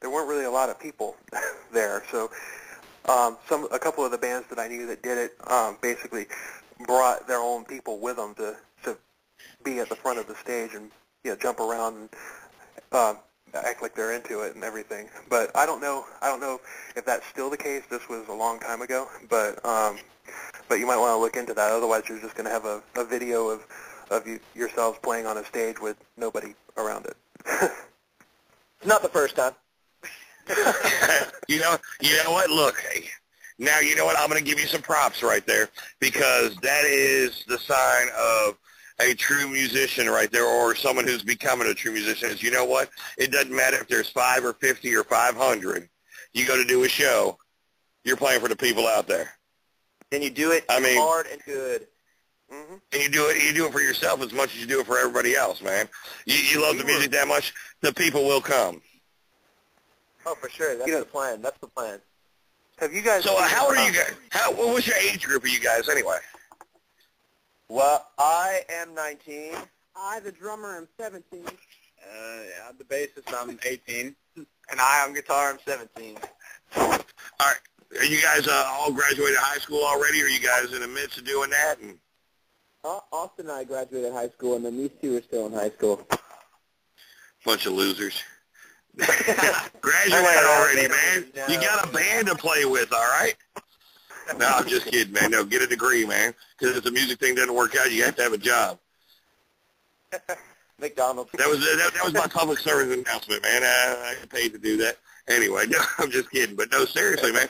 weren't really a lot of people there. So a couple of the bands that I knew that did it basically brought their own people with them to be at the front of the stage and jump around and act like they're into it and everything. But I don't know if that's still the case. This was a long time ago, but you might want to look into that. Otherwise, you're just going to have a video of yourselves playing on a stage with nobody around it. It's not the first time. You know what? Look, now you know what? I'm going to give you some props right there, because that is the sign of a true musician right there, or someone who's becoming a true musician. Is, you know what? It doesn't matter if there's 5 or 50 or 500. You go to do a show, you're playing for the people out there. And you do it hard and good. Mm-hmm. And you do it for yourself as much as you do it for everybody else, man. You love the music that much, the people will come. Oh, for sure. That's the plan. That's the plan. Have you guys? So how old are you guys? What was your age group of you guys anyway? Well, I am 19. I, the drummer, am 17. The bassist, I'm 18. And I, on guitar, I'm 17. All right. Are you guys all graduated high school already, or are you guys in the midst of doing that? And Austin and I graduated high school, and then these two are still in high school. Bunch of losers. Graduated already, man. No. You got a band to play with, all right? No, I'm just kidding, man. No, get a degree, man. Because if the music thing doesn't work out, you have to have a job. McDonald's. That was my public service announcement, man. I get paid to do that. Anyway, no, I'm just kidding. But no, seriously, man.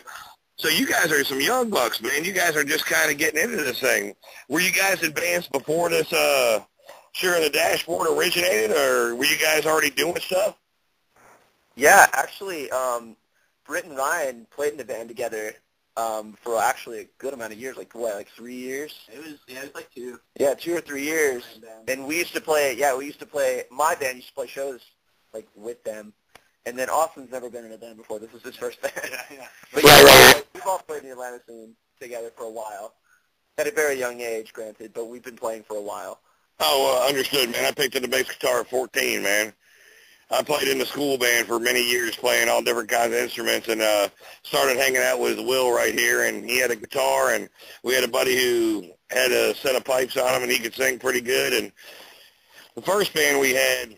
So you guys are some young bucks, man. You guys are just kind of getting into this thing. Were you guys in bands before this Sugar the Dashboard originated, or were you guys already doing stuff? Yeah, actually, Britt and Ryan played in a band together for actually a good amount of years, like 3 years? It was like 2. Yeah, 2 or 3 years. And we used to play, my band used to play shows, like, with them. And then Austin's never been in a band before. This is his first band. Yeah. But yeah, we've all played in the Atlanta scene together for a while. At a very young age, granted, but we've been playing for a while. Oh, understood, man. I picked up the bass guitar at 14, man. I played in the school band for many years, playing all different kinds of instruments, and started hanging out with Will right here, and he had a guitar, and we had a buddy who had a set of pipes on him, and he could sing pretty good. And the first band we had,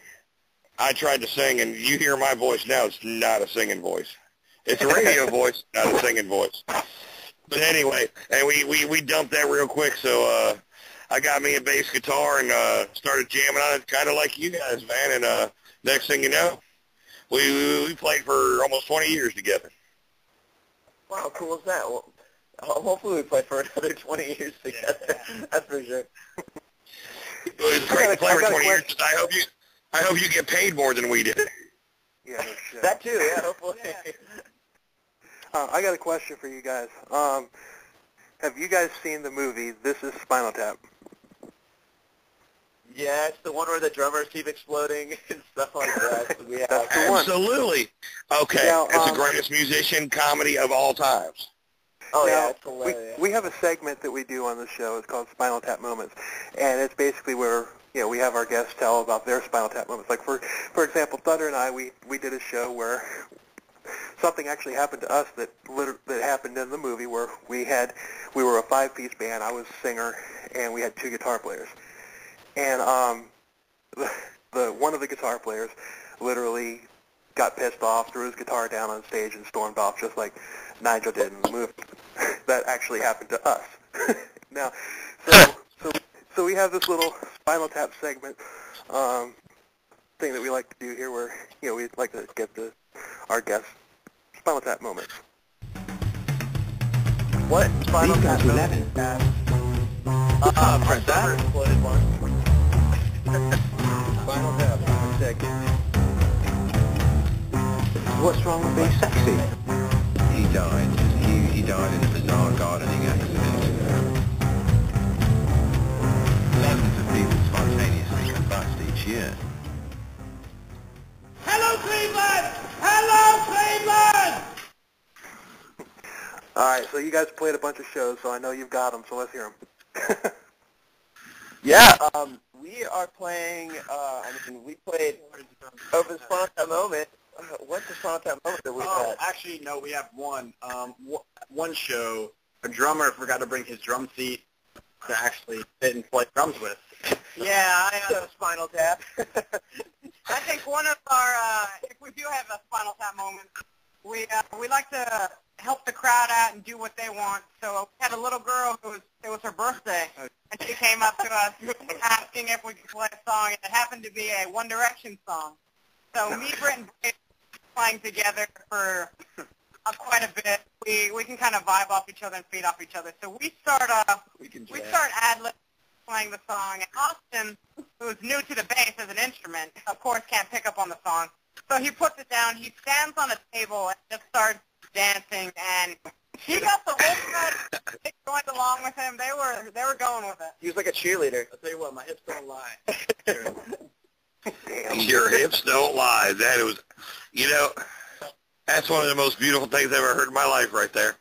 I tried to sing, and you hear my voice now, it's not a singing voice. It's a radio voice, not a singing voice. But anyway, and we dumped that real quick, so I got me a bass guitar and started jamming on it, kind of like you guys, man, and next thing you know, we played for almost 20 years together. Wow, how cool is that? Well, hopefully we play for another 20 years together. That's for sure. It was great to play for 20 years. I hope you get paid more than we did. Yeah, no shit. That too, yeah, hopefully. I got a question for you guys. Have you guys seen the movie This Is Spinal Tap? Yeah, it's the one where the drummers keep exploding and stuff like that. So That's the one. Absolutely. Okay, now, it's the greatest musician comedy of all times. Oh, now, yeah, it's hilarious. We have a segment that we do on the show. It's called Spinal Tap Moments, and it's basically where we have our guests tell about their Spinal Tap moments. Like for example, Thunder and I, we did a show where something actually happened to us that happened in the movie, where we were a 5-piece band. I was a singer, and we had 2 guitar players. And the one of the guitar players literally got pissed off, threw his guitar down on stage, and stormed off, just like Nigel did in the movie. That actually happened to us. Now, so we have this little Spinal Tap segment thing that we like to do here, where we like to get our guests Spinal Tap moments. What Spinal These Tap guys were moments? Press that. Exploded one. Spinal Tap segment. What's wrong with being sexy? He died. He died in a bizarre gardening accident. Dozens of people spontaneously combust each year. Hello, Cleveland! Hello, Cleveland! All right, so you guys played a bunch of shows, so I know you've got them, so let's hear them. Yeah, we are playing, we played over the Spinal Tap moment. What's the Spinal Tap moment that we had? Actually, no, we have one. One show, a drummer forgot to bring his drum seat to actually sit and play drums with. Yeah, I have a Spinal Tap. I think one of our we like to help the crowd out and do what they want. So we had a little girl it was her birthday, and she came up to us asking if we could play a song, and it happened to be a One Direction song. So me, Britt, and Brady playing together for quite a bit. We can kind of vibe off each other and feed off each other. So we start ad-libbing, playing the song, and Austin, who's new to the bass as an instrument, of course can't pick up on the song. So he puts it down, he stands on a table and just starts dancing, and he got the whole crowd. They joined along with him. They were going with it. He was like a cheerleader. I'll tell you what, my hips don't lie. Your hips don't lie. That was, that's one of the most beautiful things I've ever heard in my life right there.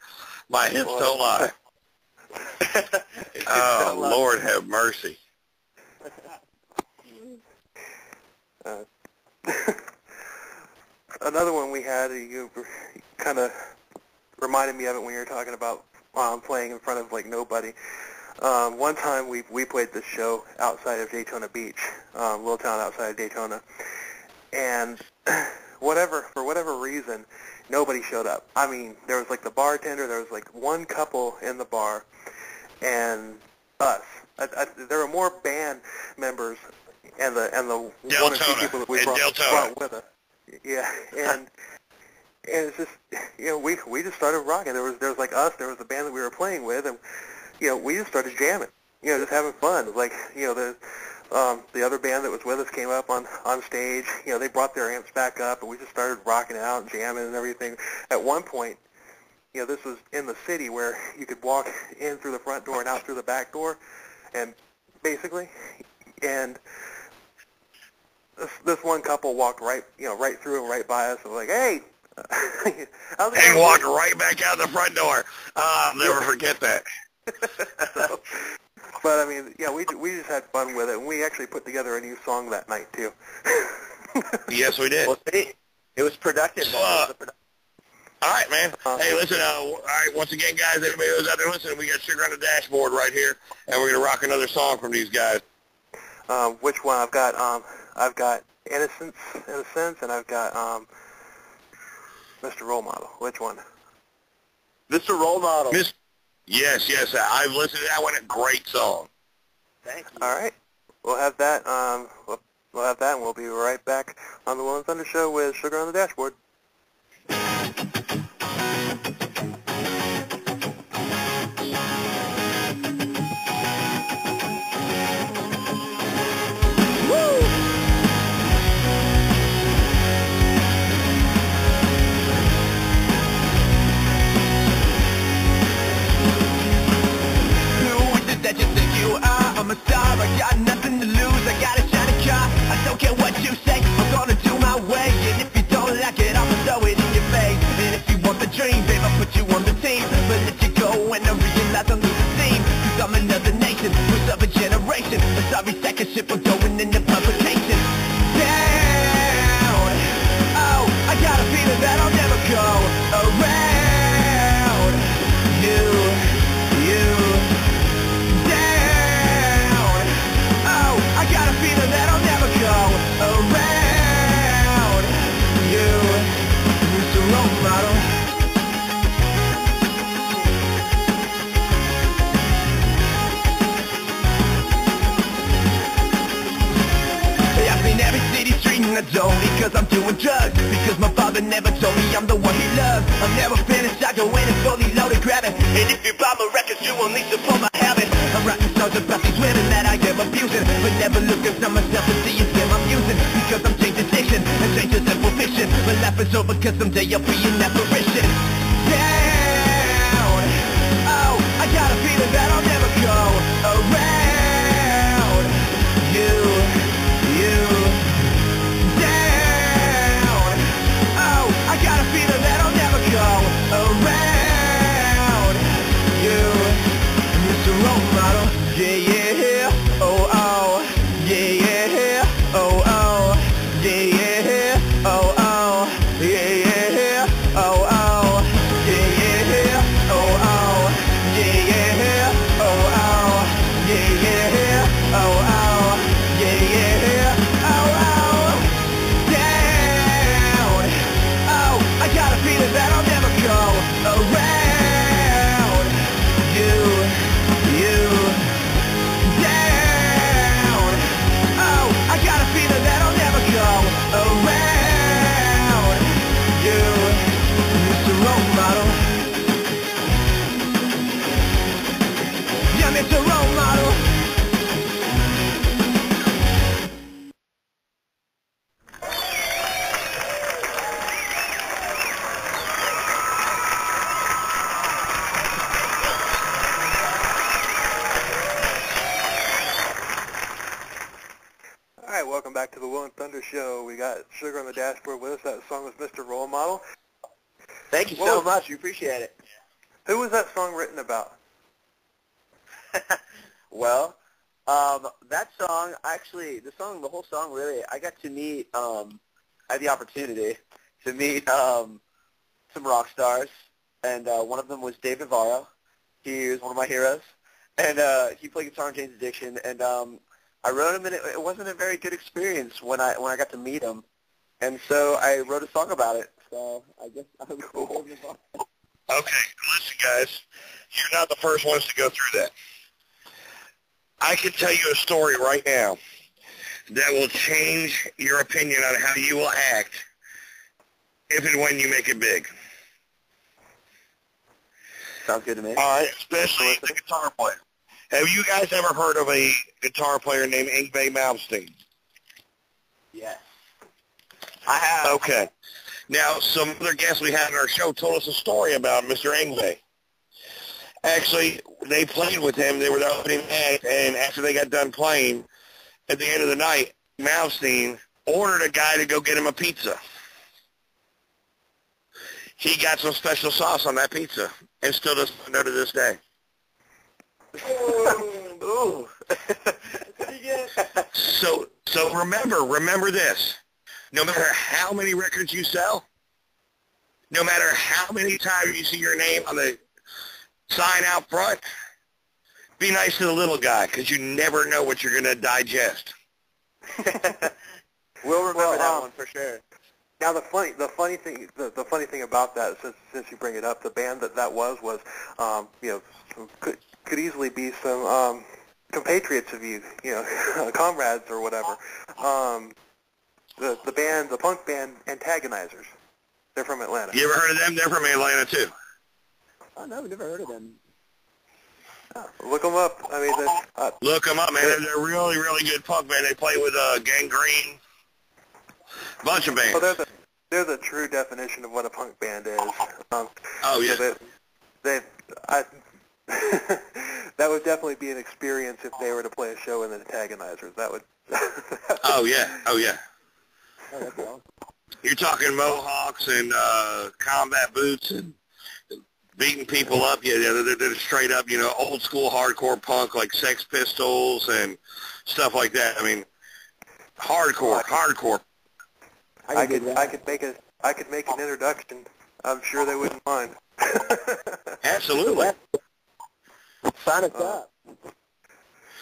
My hips don't lie. Oh, Lord have mercy. Another one we had, you kind of reminded me of it when you were talking about playing in front of like nobody. One time we played this show outside of Daytona Beach, a little town outside of Daytona, and for whatever reason, nobody showed up. I mean, there was like the bartender, there was like one couple in the bar, and us. There were more band members and the one or two people that we brought with us. Yeah, and it's just we just started rocking. There was like us, there was the band that we were playing with, and we just started jamming. Just having fun. It was like the other band that was with us came up on stage. They brought their amps back up, and we just started rocking out and jamming and everything. At one point, this was in the city where you could walk in through the front door and out through the back door, and basically, and this one couple walked right through and right by us, and was like, "Hey." And walked right back out the front door. I'll never forget that. But I mean, we just had fun with it, and we actually put together a new song that night too. Yes, we did. Well, see, it was productive. All right, man. Hey, listen. All right, once again, guys, everybody who's out there listening, we got Sugar on the Dashboard right here, and we're gonna rock another song from these guys. Which one? I've got Innocence in a Sense, and I've got Mr. Role Model. Which one? Mr. Role Model. Yes. I've listened to that one. A great song. Thank you. All right. We'll have that. We'll have that, and we'll be right back on the Will and Thunder Show with Sugar on the Dashboard. I'm a star, I got nothing to lose, I got a shiny car, I don't care what you say, I'm gonna do my way, and if you don't like it, I'ma throw it in your face, and if you want the dream, babe, I'll put you on the team, but let you go when I realize I'm losing steam, cause I'm another nation, we're of a generation, a sorry second ship, we're going into publication, down, oh, I got a feeling that I'll never go around, you, I got a feeling that I'll never go around you, Mr. Role Model. Hey, I've been every city, street, and I don't because I'm doing drugs. Because my father never told me I'm the one he loves. I'm never finished, I go in and fully load and grab it. And if you buy my records, you will need to pull my habit. I'm writing songs about these women that I am abusing, but never look inside myself and see it's them I'm using. Because I'm changing station and changing simple fiction. My life is over cause someday I'll be an apparition. Down, oh, I got a feeling that I'll never go around you, down, oh, I got a feeling that I'll never go around you, Mr. Role Model. Yeah, oh, yeah, oh, yeah, oh, yeah, oh, yeah, oh, yeah, oh, yeah, show. We got Sugar on the Dashboard with us. That song was Mr. Role Model. Thank you so much. We appreciate it. Who was that song written about? Well, that song, actually, the whole song, really, I got to meet, I had the opportunity to meet some rock stars, and one of them was Dave Navarro. He was one of my heroes, and he played guitar in Jane's Addiction, and I wrote him, and it wasn't a very good experience when I got to meet him, and so I wrote a song about it. So I guess I was cool. Okay, listen, guys, you're not the first ones to go through that. I can tell you a story right now that will change your opinion on how you will act if and when you make it big. Sounds good to me. All right, especially the guitar player. Have you guys ever heard of a guitar player named Yngwie Malmsteen? Yes. I have. Okay. Now, some other guests we had on our show told us a story about Mr. Yngwie. Actually, they played with him. They were the opening act, and after they got done playing, at the end of the night, Malmsteen ordered a guy to go get him a pizza. He got some special sauce on that pizza, and still doesn't know to this day. Ooh. So remember this. No matter how many records you sell, no matter how many times you see your name on the sign out front, be nice to the little guy, because you never know what you're going to digest. We'll remember that one for sure. Now the funny thing about that, since you bring it up, the band that was could easily be some compatriots of you, comrades or whatever. The punk band Antagonizers. They're from Atlanta. You ever heard of them? They're from Atlanta too. Oh no, we've never heard of them. Look them up. I mean, look them up, man. They're a really, really good punk band. They play with Gangrene. Bunch of bands. Well, they're the true definition of what a punk band is. Oh yeah. So that would definitely be an experience if they were to play a show in the Antagonizers. That would. Oh yeah. Oh yeah. Oh, that's awesome. You're talking mohawks and combat boots and beating people up. Yeah, they're straight up, old school hardcore punk like Sex Pistols and stuff like that. I mean, hardcore. I could make an introduction. I'm sure they wouldn't mind. Absolutely. Sign us up.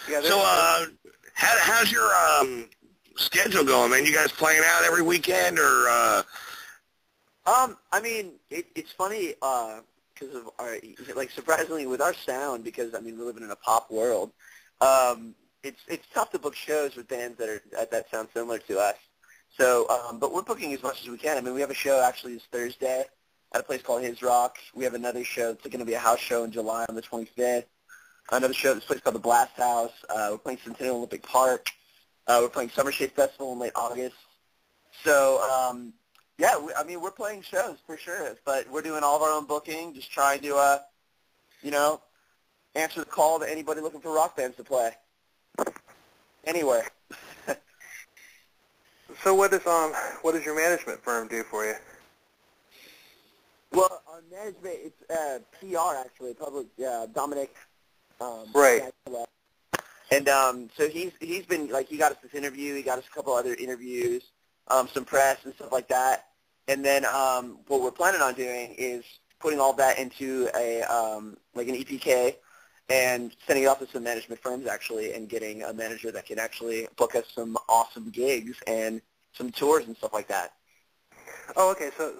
Yeah. So, how's your schedule going, man? You guys playing out every weekend, or? I mean, it's funny because of our, surprisingly with our sound, because I mean we're living in a pop world. It's tough to book shows with bands that sound similar to us. So, but we're booking as much as we can. I mean, we have a show actually this Thursday at a place called His Rock. We have another show. It's going to be a house show in July on the 25th. Another show at this place called the Blast House. We're playing Centennial Olympic Park. We're playing Summer Shade Festival in late August. So, yeah, we're playing shows for sure. But we're doing all of our own booking, just trying to, answer the call to anybody looking for rock bands to play. Anywhere. So what does your management firm do for you? Well, our management, it's PR actually, public, Dominic. Right. And so he's been, he got us this interview, he got us a couple other interviews, some press and stuff like that. And then what we're planning on doing is putting all that into an EPK and sending it off to some management firms actually, and getting a manager that can actually book us some awesome gigs and some tours and stuff like that. Oh, okay. So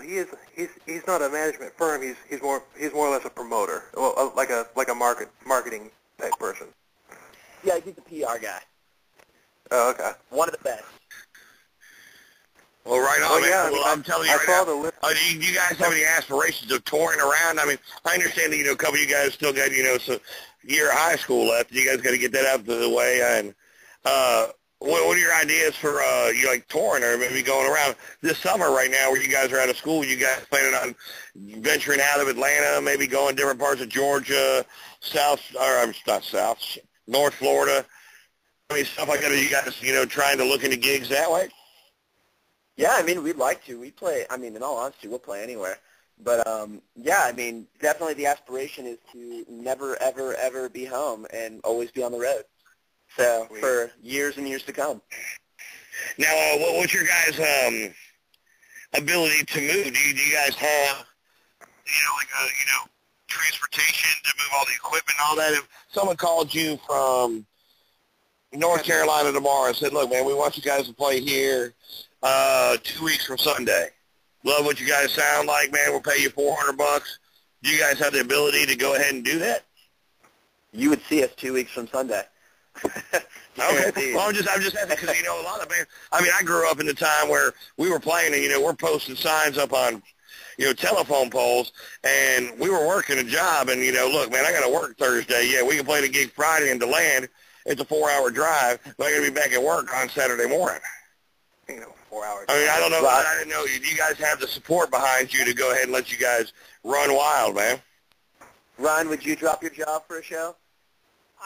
he's not a management firm. He's more or less a promoter, well, like a marketing type person. Yeah, he's a PR guy. Oh, okay. One of the best. Well, right on, man. Yeah, well, I'm telling you right now. Do you guys have any aspirations of touring around? I mean, I understand that, a couple of you guys still got, so year of high school left. You guys got to get that out of the way. And what are your ideas for, touring or maybe going around this summer right now where you guys are out of school? You guys planning on venturing out of Atlanta, maybe going different parts of Georgia, North Florida? I mean, stuff like that. Are you guys, trying to look into gigs that way? Yeah, I mean, we'd like to. We play, I mean, in all honesty, we'll play anywhere. But, yeah, I mean, definitely the aspiration is to never, ever, ever be home and always be on the road. So, for years and years to come. Now, what's your guys' ability to move? Do you guys have, transportation to move all the equipment and all that? If someone called you from North Carolina tomorrow and said, look, man, we want you guys to play here 2 weeks from Sunday. Love what you guys sound like, man. We'll pay you $400. Do you guys have the ability to go ahead and do that? You would see us 2 weeks from Sunday. Okay. Well, I'm just asking because, a lot of bands, I mean, I grew up in the time where we were playing and, we're posting signs up on, telephone poles, and we were working a job, and, look, man, I got to work Thursday. Yeah, we can play the gig Friday in DeLand. It's a 4-hour drive, but I got to be back at work on Saturday morning. 4 hours. I mean, I don't know. I didn't know. You guys have the support behind you to go ahead and let you guys run wild, man. Ryan, would you drop your job for a show?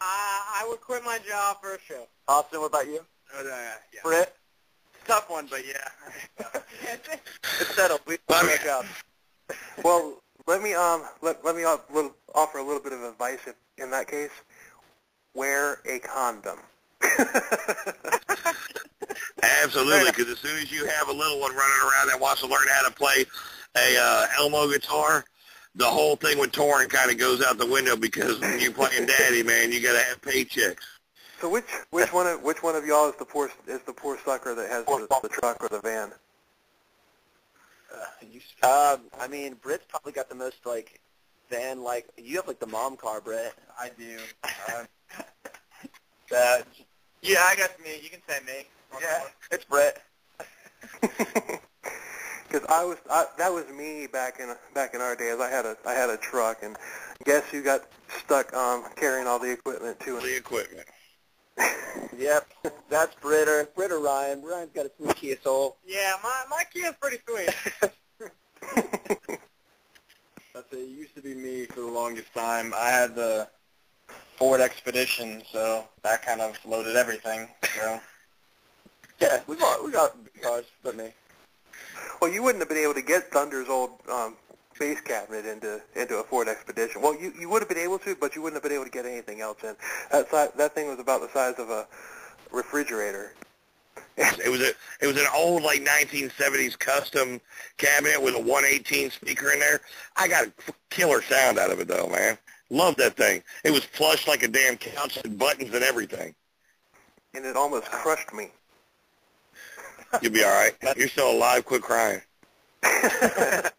I would quit my job for a show. Austin, what about you? Yeah. Britt? Tough one, but yeah. It's settled. We quit our job. Well, let me offer a little bit of advice in that case. Wear a condom. Absolutely, because as soon as you have a little one running around that wants to learn how to play a Elmo guitar, the whole thing with touring kind of goes out the window because when you're playing daddy, man, you got to have paychecks. So which one of y'all is the poor sucker that has the truck or the van? I mean, Britt's probably got the most van you have the mom car, Britt. I do. Yeah, I guess me. You can say me. Yeah, it's Britt. Because that was me back in our days. I had a truck, and guess who got stuck carrying all the equipment too? The equipment. Yep, that's Britt or Ryan. Ryan's got a sweet Kia Soul. Yeah, my Kia's pretty sweet. It used to be me for the longest time. I had the Ford Expedition, so that kind of loaded everything. So yeah, we got big cars, but me. Well, you wouldn't have been able to get Thunder's old bass cabinet into a Ford Expedition. Well, you would have been able to, but you wouldn't have been able to get anything else in. That thing was about the size of a refrigerator. It was an old 1970s custom cabinet with a 118 speaker in there. I got a killer sound out of it though, man. Love that thing. It was plush like a damn couch and buttons and everything. And it almost crushed me. You'll be all right. You're still alive. Quit crying. I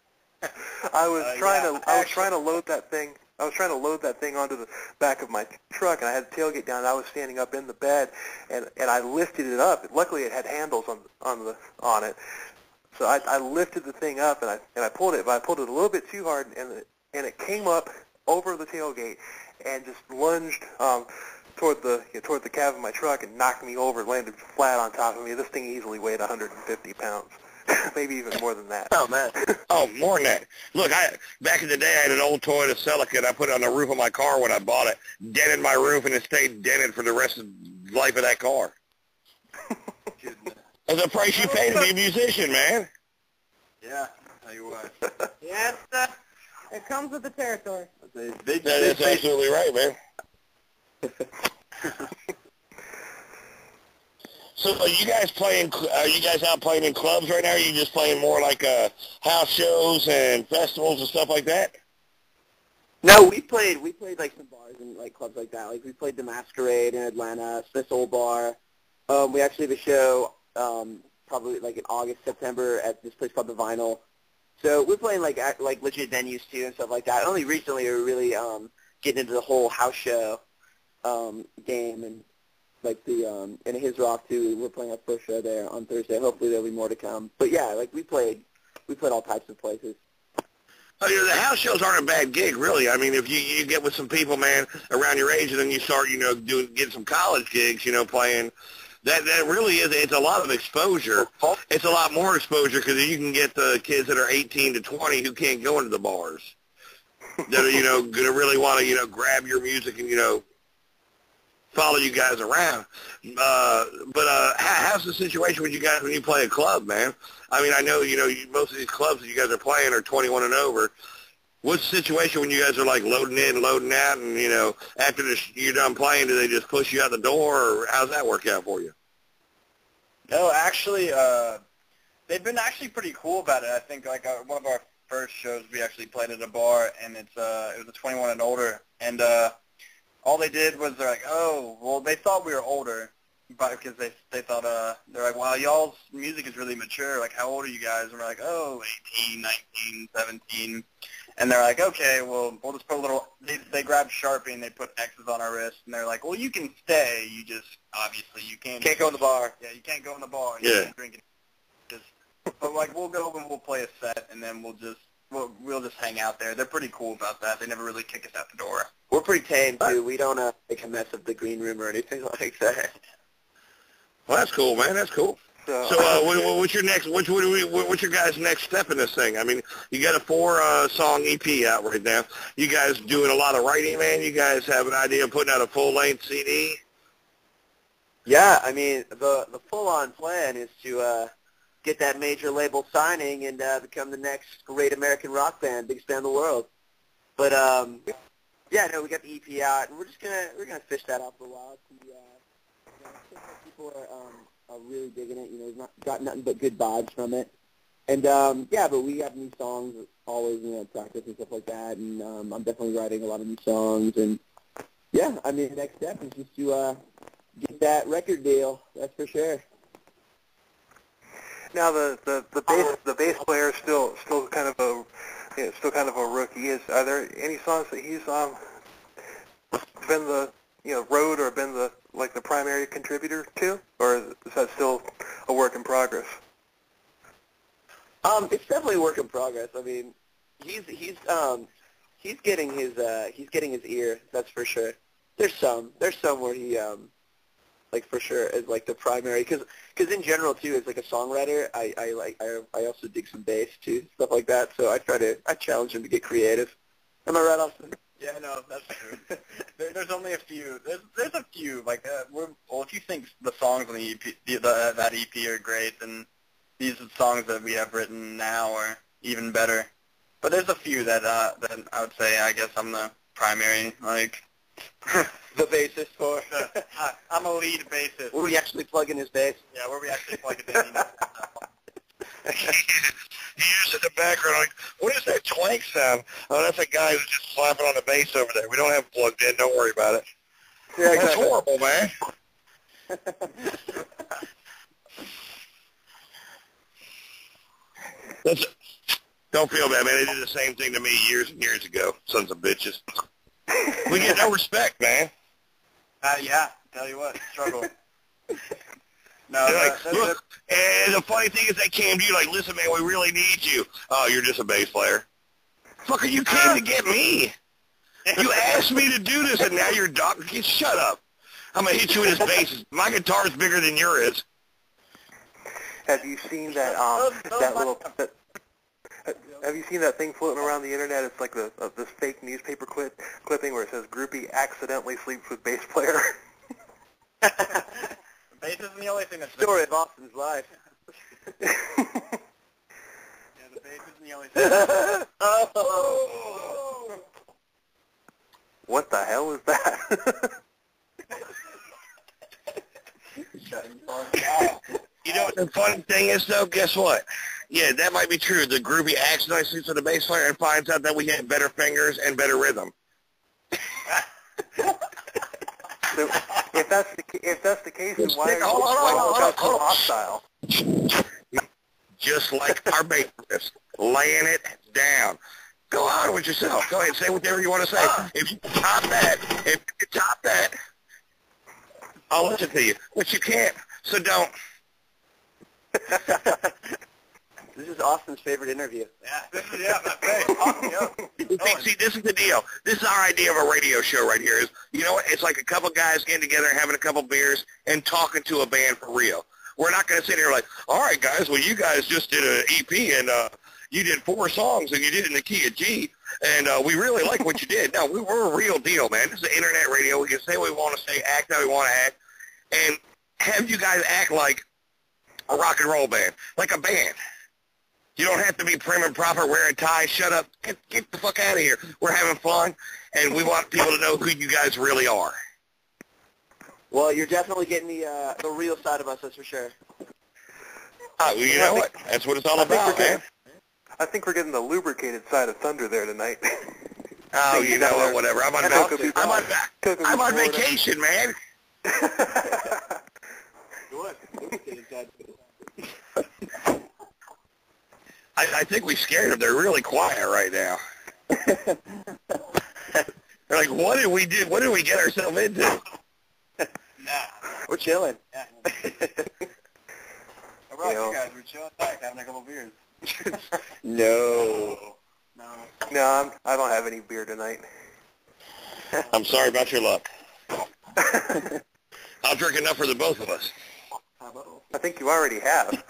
was trying to load that thing. I was trying to load that thing onto the back of my truck, and I had the tailgate down. And I was standing up in the bed, and I lifted it up. Luckily, it had handles on it, so I lifted the thing up and I pulled it, but I pulled it a little bit too hard, and it came up over the tailgate and just lunged toward the cab of my truck and knocked me over, landed flat on top of me. This thing easily weighed 150 pounds. Maybe even more than that. Oh, man. Oh, more than that. Look, back in the day, I had an old Toyota Celica, and I put it on the roof of my car when I bought it, dented my roof, and it stayed dented for the rest of the life of that car. That's the price you pay to be a musician, man. Yeah, tell you what. Yes, it comes with the territory. That's absolutely right, man. So are you guys out playing in clubs right now? Or are you just playing more like house shows and festivals and stuff like that? No, we played some bars and clubs like that. We played the Masquerade in Atlanta, Smith's Old Bar. We actually have a show probably in August, September at this place called The Vinyl. So we're playing like legit venues too and stuff like that. Only recently we're really getting into the whole house show game, and in his rock too. We're playing our first show there on Thursday. Hopefully there'll be more to come. But yeah, we played all types of places. Oh, the house shows aren't a bad gig, really. I mean, if you get with some people, man, around your age, and then you start, getting some college gigs, playing, that really is, it's a lot of exposure. It's a lot more exposure because you can get the kids that are 18 to 20 who can't go into the bars that are, going to really want to, grab your music and, follow you guys around. But how's the situation with you guys when you play a club, man? I mean, I know, most of these clubs that you guys are playing are 21 and over. What's the situation when you guys are, like, loading in, loading out, and, after you're done playing, do they just push you out the door, or how's that work out for you? No, actually, they've been actually pretty cool about it. I think, like, one of our first shows, we actually played at a bar, and it was a 21 and older, and all they did was they're like, oh, well, they thought we were older, but because they thought, they're like, wow, y'all's music is really mature. Like, how old are you guys? And we're like, oh, 18, 19, 17. And they're like, okay, well, we'll just put a little, they grabbed Sharpie and they put X's on our wrist, and they're like, well, you can stay. You just, obviously, you can't go in the bar. Yeah, you can't go in the bar. Yeah. You can't drink it. But, like, we'll go and we'll play a set, and then we'll just hang out there. They're pretty cool about that. They never really kick us out the door. We're pretty tame, too. We don't make a mess of the green room or anything like that. Well, that's cool, man. That's cool. So, what's your guys' next step in this thing? I mean, you got a 4-song EP out right now. You guys doing a lot of writing, man? You guys have an idea of putting out a full-length CD? Yeah, I mean, the full-on plan is to get that major label signing and become the next great American rock band, biggest band in the world. But yeah, no, we got the EP out, and we're gonna fish that out for a while. People are really digging it. We've not got nothing but good vibes from it. And yeah, but we have new songs always, practice and stuff like that. And I'm definitely writing a lot of new songs. And yeah, I mean, the next step is just to get that record deal. That's for sure. Now the bass player is still kind of a rookie. Are there any songs that he's been the wrote or been the primary contributor to, or is that still a work in progress? It's definitely a work in progress. I mean, he's getting his ear. That's for sure. There's some where he for sure is like the primary, because in general too, as like a songwriter, I also dig some bass too, stuff like that. So I challenge him to get creative. Am I right, Austin? Yeah, no, that's true. There's only a few. There's a few if you think the songs on the EP, that EP are great, then these songs that we have written now are even better. But there's a few that I would say I guess I'm the primary, the bassist for. I'm a lead bassist. Where we actually plug in his bass. Yeah, where we actually plug it in. He's in the background, like, what is that twank sound? Oh, that's a guy who's just slapping on the bass over there. We don't have it plugged in. Don't worry about it. Yeah, that's horrible, man. Don't feel bad, man. They did the same thing to me years and years ago. Sons of bitches. We get no respect, man. Yeah, tell you what, struggle. No, look, and the funny thing is they came to you like, listen, man, we really need you. Oh, you're just a bass player. Fucker, you came to get me. You asked me to do this, and now you're shut up. I'm going to hit you with this bass. My guitar is bigger than yours. Have you seen that have you seen that thing floating around the internet? It's like this fake newspaper clipping where it says groupie accidentally sleeps with bass player. Bass isn't the only thing that's story of Austin's life. Yeah, the bass isn't the only thing. Oh. What the hell is that? You know what the fun thing is, though? Guess what? Yeah, that might be true. The groupie accidentally sleeps with the bass player and finds out that we had better fingers and better rhythm. So if that's the case, then why are you so hostile? Just like our bassist, laying it down. Go on with yourself. Go ahead, say whatever you want to say. If you top that, I'll listen to you. But you can't, so don't. This is Austin's favorite interview. That's right. Awesome, See, this is the deal. This is our idea of a radio show right here. Is, you know what? It's like a couple guys getting together, having a couple beers, and talking to a band for real. We're not going to sit here like, all right, guys, well, you guys just did an EP, and you did 4 songs, and you did it in the key of G. And we really like what you did. No, we're a real deal, man. This is internet radio. We can say what we want to say, act how we want to act, and have you guys act like a rock and roll band, like a band. You don't have to be prim and proper, wear a tie, shut up, get the fuck out of here. We're having fun, and we want people to know who you guys really are. Well, you're definitely getting the real side of us, that's for sure. You know what? That's what it's all about, man. I think we're getting the lubricated side of Thunder there tonight. Oh, you know what? Whatever. I'm on vacation, man. I think we scared them. They're really quiet right now. They're like, what did we do? What did we get ourselves into? Nah, we're chilling. Yeah. I brought you guys. We're chilling back, having a couple beers. No. No, I don't have any beer tonight. I'm sorry about your luck. I'll drink enough for the both of us. I think you already have.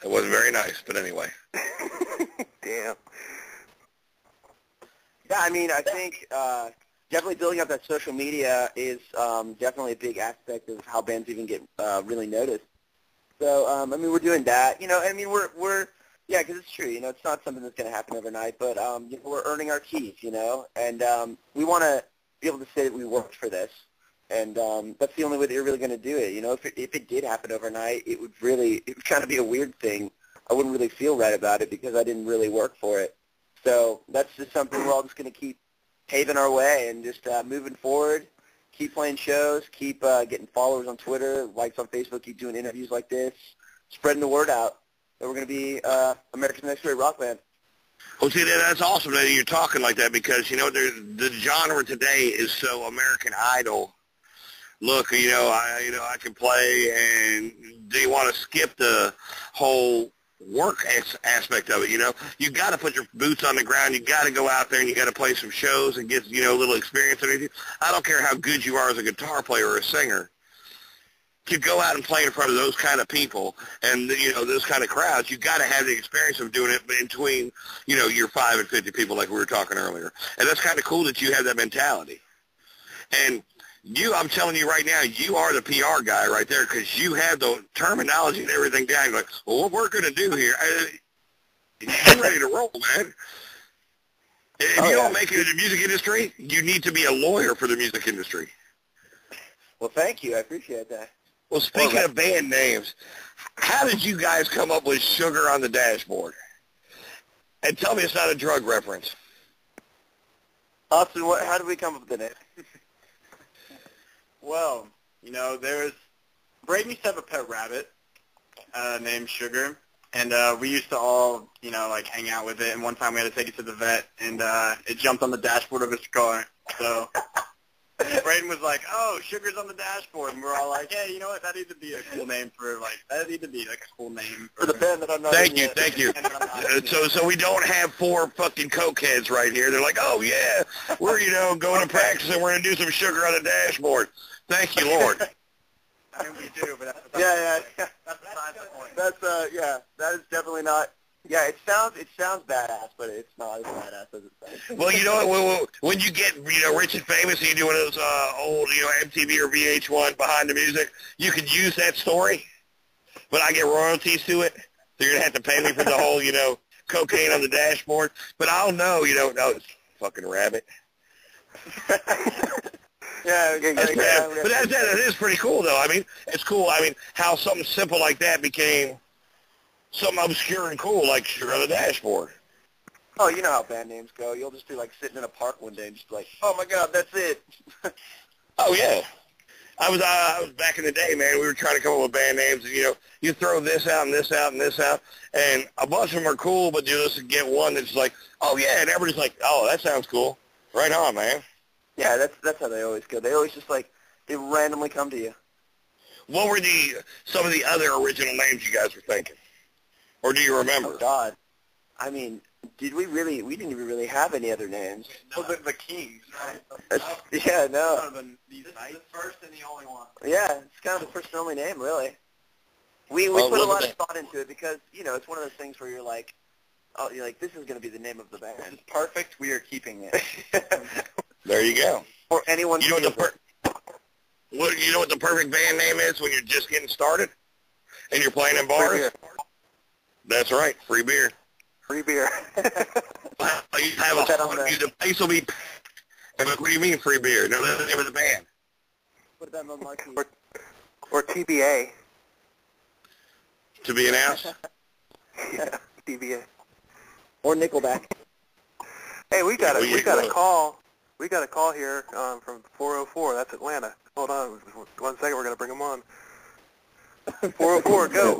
It wasn't very nice, but anyway. Damn. Yeah, I mean, I think definitely building up that social media is definitely a big aspect of how bands even get really noticed. So, I mean, we're doing that. You know, I mean, yeah, because it's true. You know, it's not something that's going to happen overnight, but you know, we're earning our keys, you know, and we want to be able to say that we worked for this. And that's the only way that you're really going to do it. You know, if it did happen overnight, it would kind of be a weird thing. I wouldn't really feel right about it because I didn't really work for it. So that's just something we're all just going to keep paving our way and just moving forward, keep playing shows, keep getting followers on Twitter, likes on Facebook, keep doing interviews like this, spreading the word out that we're going to be America's Next Great Rock Band. Well, see, that's awesome that you're talking like that because, you know, the genre today is so American Idol. Look, I can play, and do you want to skip the whole work aspect of it, you know? You got to put your boots on the ground. You got to go out there, and you got to play some shows and get, you know, a little experience and everything. I don't care how good you are as a guitar player or a singer. To go out and play in front of those kind of people and, you know, those kind of crowds, you got to have the experience of doing it between, you know, your 5 and 50 people like we were talking earlier. And that's kind of cool that you have that mentality. And I'm telling you right now, you are the PR guy right there because you have the terminology and everything down. You're like, well, what we're going to do here, you're ready to roll, man. If you don't make it in the music industry, you need to be a lawyer for the music industry. Well, thank you. I appreciate that. Well, speaking of band names, how did you guys come up with Sugar on the Dashboard? And tell me it's not a drug reference. Austin, how did we come up with the name? Well, you know, Braden used to have a pet rabbit named Sugar, and we used to all, you know, like hang out with it, and one time we had to take it to the vet, and it jumped on the dashboard of his car, so Braden was like, oh, Sugar's on the dashboard, and we're all like, hey, you know what, that needs to be a cool name for the band that I'm not Thank you. So we don't have 4 fucking cokeheads right here. They're like, oh, yeah, we're, you know, going to practice, and we're going to do some Sugar on the Dashboard. Thank you, Lord. I mean, we do, but that's yeah. That's beside the point. That's that is definitely not. Yeah, it sounds badass, but it's not as badass as it sounds. Well, you know what? When you get, you know, rich and famous, and you do one of those old, you know, MTV or VH1 behind the music, you could use that story, but I get royalties to it. So you're gonna have to pay me for the whole, you know, cocaine on the dashboard. But I'll know, you know, no, it's fucking rabbit. Yeah, but that is pretty cool, though. I mean, it's cool. I mean, how something simple like that became something obscure and cool, like Sugar on the Dashboard. Oh, you know how band names go. You'll just be, like, sitting in a park one day and just be like, oh, my God, that's it. Oh, yeah. I was back in the day, man. We were trying to come up with band names, and, you know, you throw this out and this out and this out, and a bunch of them are cool, but you just get one that's like, oh, yeah, and everybody's like, oh, that sounds cool. Right on, man. Yeah, that's how they always go. They always just, like, they randomly come to you. What were some of the other original names you guys were thinking? Or do you remember? Oh, God. I mean, did we really? We didn't even really have any other names. Well, the Kings, right? Yeah, no. This is the first and the only one. Yeah, it's kind of the first and only name, really. We put a lot of thought into it because, you know, it's one of those things where you're like, oh, you're like, this is going to be the name of the band. It's perfect. We are keeping it. There you go. Or anyone. You know what the perfect band name is when you're just getting started and you're playing in bars? Free beer. That's right, free beer. Free beer. Well, you have the place will be. What do you mean free beer? No, that's the name of the band. Put that on marquee. Or TBA. To be announced. Yeah, TBA. Or Nickelback. Hey, we got a call. We got a call here from 404. That's Atlanta. Hold on, 1 second. We're gonna bring them on. 404, go.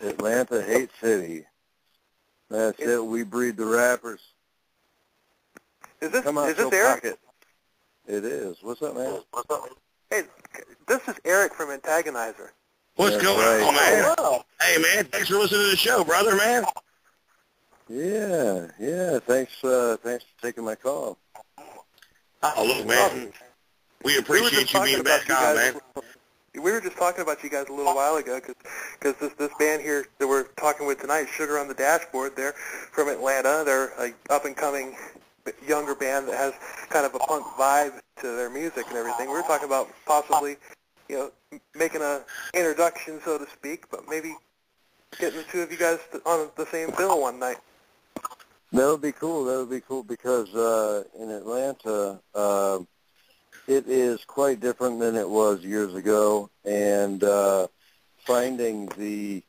Atlanta hate city. That's it. We breed the rappers. Is this Eric? Pocket. It is. What's up, man? Hey, this is Eric from Antagonizer. What's going on, man? Oh, wow. Hey, man, thanks for listening to the show, brother, man. Yeah. Thanks for taking my call. Oh, look, man, we appreciate you being back on, man. We were just talking about you guys a little while ago because this band here that we're talking with tonight, Sugar on the Dashboard, they're from Atlanta. They're an up-and-coming younger band that has kind of a punk vibe to their music and everything. We were talking about possibly, making a introduction, so to speak, but maybe getting the two of you guys on the same bill one night. That would be cool because in Atlanta, it is quite different than it was years ago, and finding the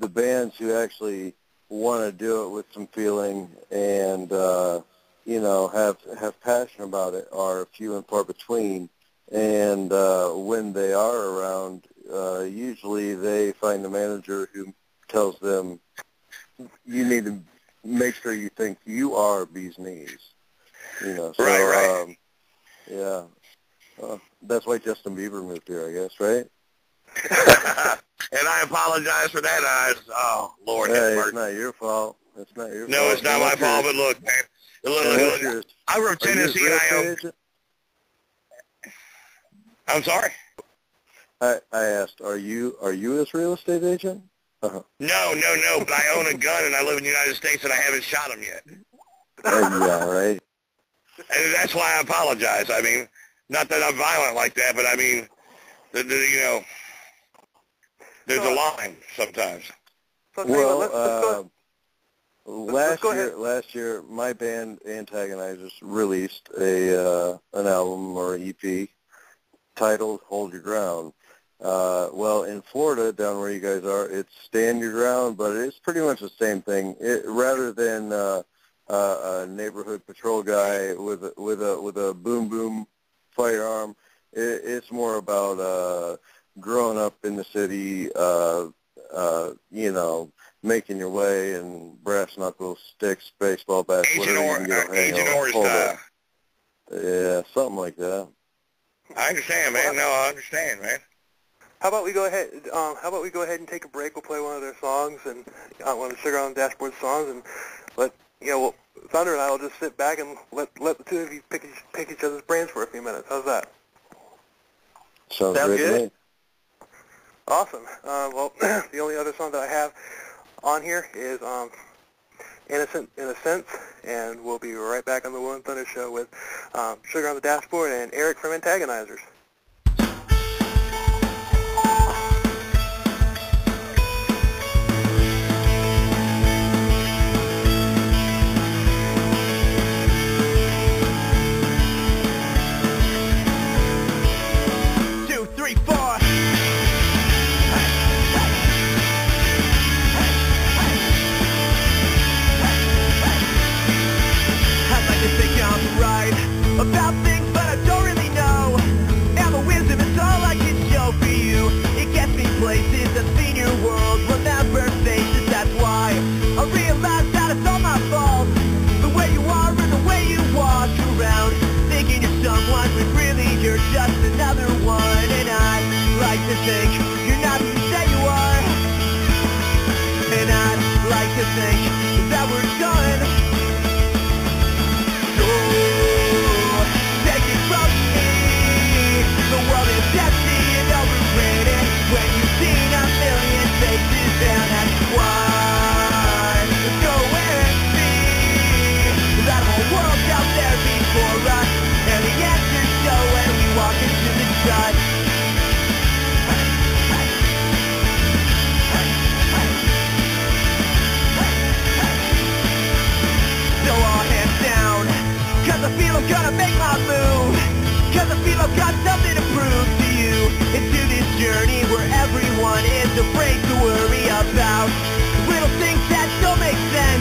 bands who actually want to do it with some feeling and have passion about it are few and far between. And when they are around, usually they find a manager who tells them, you need to make sure you think you are bee's knees. So, right. Yeah. That's why Justin Bieber moved here, I guess, right? And I apologize for that. Oh, Lord. Hey, it's not your fault. No, it's not my fault, but look, man. Look. I'm from Tennessee, and I'm sorry? I asked, are you his real estate agent? Uh-huh. No, but I own a gun, and I live in the United States, and I haven't shot him yet. Yeah, right. And that's why I apologize. I mean, not that I'm violent like that, but I mean, there's a line sometimes. Well, last year, my band Antagonizers released an album or an EP titled "Hold Your Ground." Well, in Florida, down where you guys are, it's "Stand Your Ground," but it's pretty much the same thing. Rather than a neighborhood patrol guy with a boom firearm, it's more about growing up in the city, making your way and brass knuckles, sticks, baseball bats, whatever you can get Agent Orange style. Yeah, something like that. I understand, man. No, I understand, man. How about we go ahead? And take a break? We'll play one of their songs and one of the Sugar on the Dashboard songs, and let Thunder and I will just sit back and let the two of you pick each other's brains for a few minutes. How's that? Sounds great to me. Awesome. Well, the only other song that I have on here is Innocent in a Sense, and we'll be right back on the Will and Thunder Show with Sugar on the Dashboard and Eric from Antagonizers. About things, but I don't really know. got something to prove to you. Into this journey where everyone is afraid to worry about little things that don't make sense.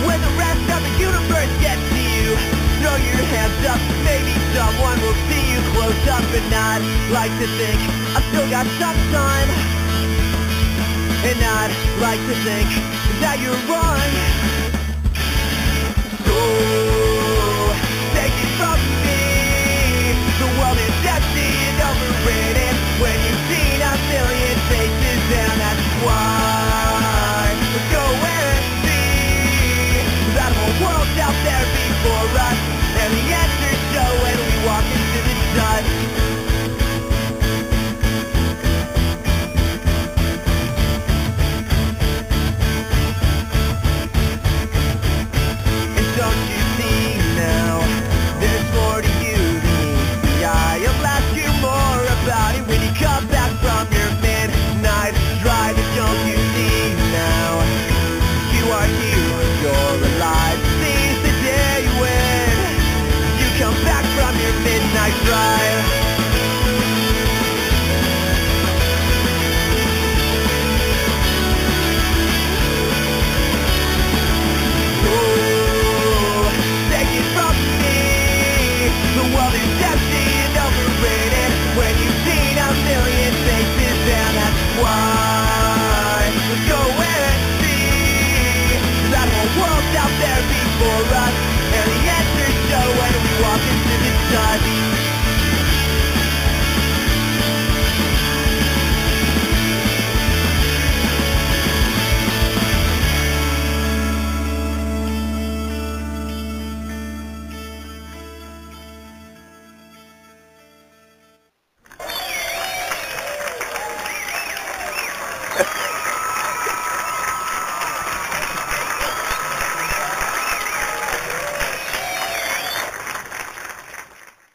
When the rest of the universe gets to you, throw your hands up, maybe someone will see you close up. And I'd like to think I've still got some time, and I'd like to think that you're one. So, take it from me, the world is empty and overrated when you've seen a million faces, and that's why. Let's go and see that whole world's out there before us, and the answers show when we walk into the sun. And don't you see now, there's more to you than meets the eye. I'll ask you more about it when you come back from your midnight drive. And don't you see now, you are here, you're alive. Seize the day when you come back from your midnight drive. Take it from me, the world is empty and overrated when you've seen a million faces, and that's why. Let's go and see that whole world's out there before us, and the answers show when we walk into the sun.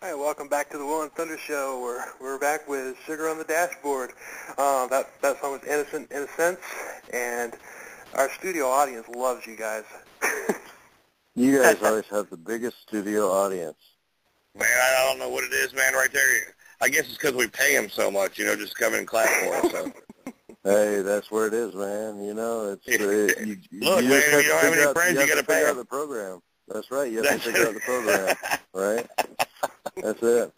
All right, welcome back to the Will and Thunder Show. We're back with Sugar on the Dashboard. That song was Innocent in a Sense, and our studio audience loves you guys. You guys always have the biggest studio audience. Man, I don't know what it is, man, right there. I guess it's because we pay them so much, you know, just come and clap for us. So. Hey, that's where it is, man. You know, it's Look, man, if you don't have any friends, you got to pay out the program. That's right. You have to figure out the program, right? That's it.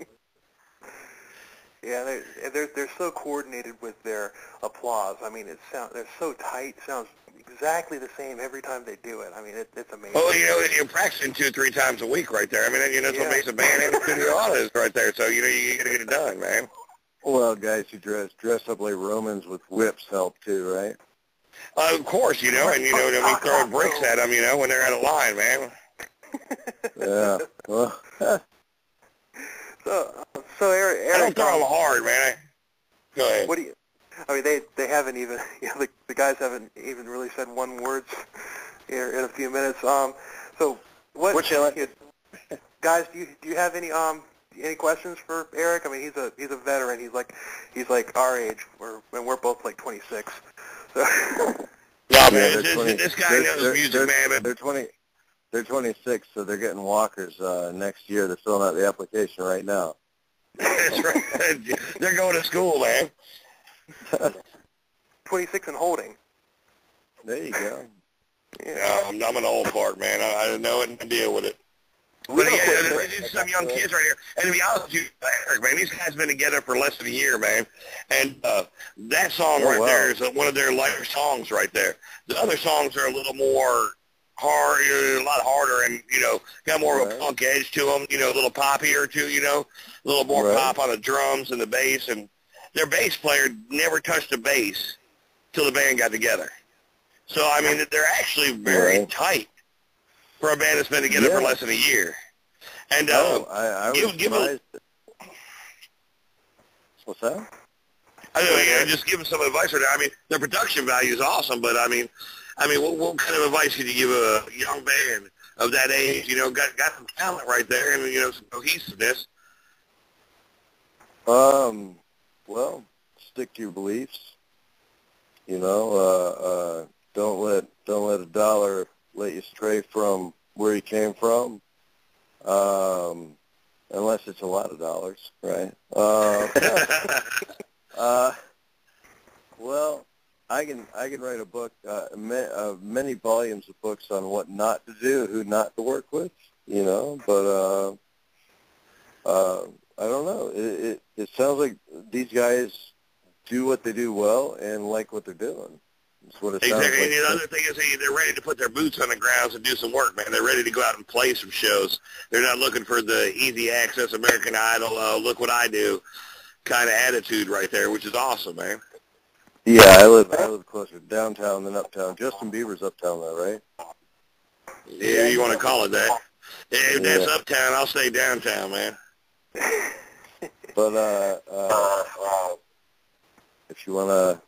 Yeah, they're so coordinated with their applause. I mean, they're so tight. It sounds exactly the same every time they do it. I mean, it's amazing. Well, you know, you're practicing 2 or 3 times a week right there. I mean, you know, that's what makes a band and a studio audience right there. So, you know, you got to get it done, man. Well, guys who dress up like Romans with whips help too, right? Of course, you know, and, you know, we throwing bricks at them, you know, when they're out of line, man. Yeah. Well, so Eric, I don't throw them hard, man. Go ahead. What do you? I mean, they haven't even. You know, the guys haven't even really said one word here in a few minutes. So what? We're chilling. Guys, do you have any questions for Eric? I mean, he's a veteran. He's like our age. We're both like 26. So. No, man, this guy knows music, man. They're 26, so they're getting walkers next year. They're filling out the application right now. That's right. They're going to school, man. 26 and holding. There you go. Yeah, I'm an old fart, man. I didn't know it and deal with it. But yeah, there's some young kids right here. And to be honest with you, Eric, man, these guys have been together for less than a year, man. And that song there is one of their lighter songs right there. The other songs are a little more hard, a lot harder, and, you know, got more of a punk edge to them, you know, a little poppier too, you know, a little more pop on the drums and the bass. And their bass player never touched a bass till the band got together. So, I mean, they're actually very tight for a band that's been together for less than a year. And I was surprised. What's that? I mean, just give them some advice right now. I mean, their production value is awesome, but I mean, what kind of advice could you give a young band of that age? You know, got some talent right there, and, you know, some cohesiveness. Well, stick to your beliefs. You know, don't let a dollar let you stray from where you came from, unless it's a lot of dollars, right? could write a book, many volumes of books on what not to do, who not to work with, you know. But I don't know. It sounds like these guys do what they do well and like what they're doing. That's what it sounds exactly. like. And the other thing is they're ready to put their boots on the grounds and do some work, man. They're ready to go out and play some shows. They're not looking for the easy access American Idol, look what I do kind of attitude right there, which is awesome, man. Yeah, I live closer to downtown than uptown. Justin Bieber's uptown, though, right? Yeah, you want to call it that. If that's uptown, I'll stay downtown, man. But if you want to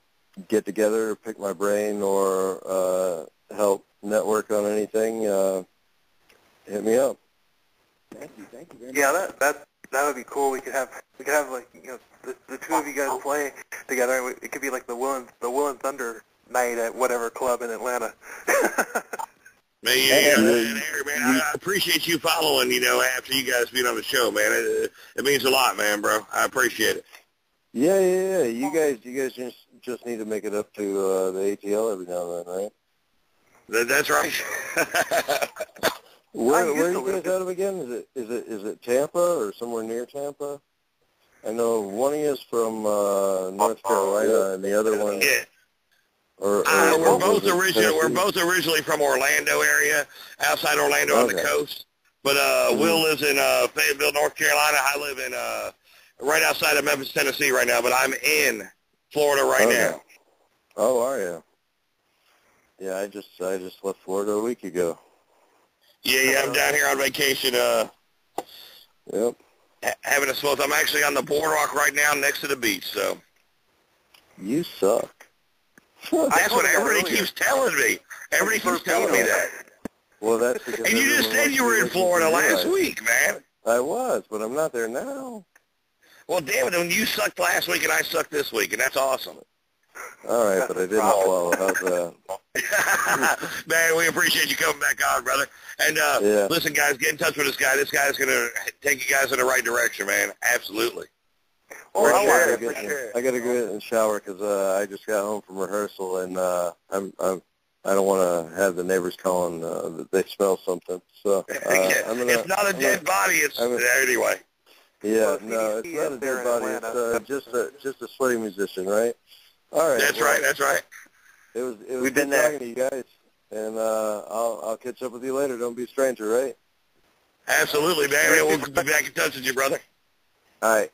get together, pick my brain, or help network on anything, hit me up. Thank you very much. Yeah, that would be cool. We could have like, you know, the two of you guys play together. It could be like the Will and Thunder night at whatever club in Atlanta. Man, Harry, man, I appreciate you following, you know, after you guys being on the show, man. It means a lot, man, bro. I appreciate it. Yeah. You guys just need to make it up to the ATL every now and then, right? That's right. Where are you guys out of again? Is it Tampa or somewhere near Tampa? I know one of you is from North Carolina, and the other one. Yeah. We're both originally from Orlando area, outside Orlando on the coast. But Will lives in Fayetteville, North Carolina. I live in right outside of Memphis, Tennessee right now, but I'm in Florida right now. Oh, are you? Yeah, I just left Florida a week ago. Yeah, I'm down here on vacation. Yep. Having a smoke. I'm actually on the boardwalk right now next to the beach, so. You suck. That's what everybody keeps telling me. Everybody keeps telling me that. Well, that's because. And you just said you were in Florida last week, man. I was, but I'm not there now. Well, damn it, when you sucked last week and I sucked this week, and that's awesome. All right, but I didn't swallow. How's that? Man, we appreciate you coming back on, brother. And listen, guys, get in touch with this guy. This guy's going to take you guys in the right direction, man. Absolutely. Oh, I got to go and shower because I just got home from rehearsal, and I don't want to have the neighbors calling that they smell something. So it's not a dead body. It's anyway. Yeah, no, it's not a dead body. It's just a sweaty musician, right? All right. That's right. That's right. It was good talking to you guys, and I'll catch up with you later. Don't be a stranger, right? Absolutely, man. We'll be back in touch with you, brother. All right.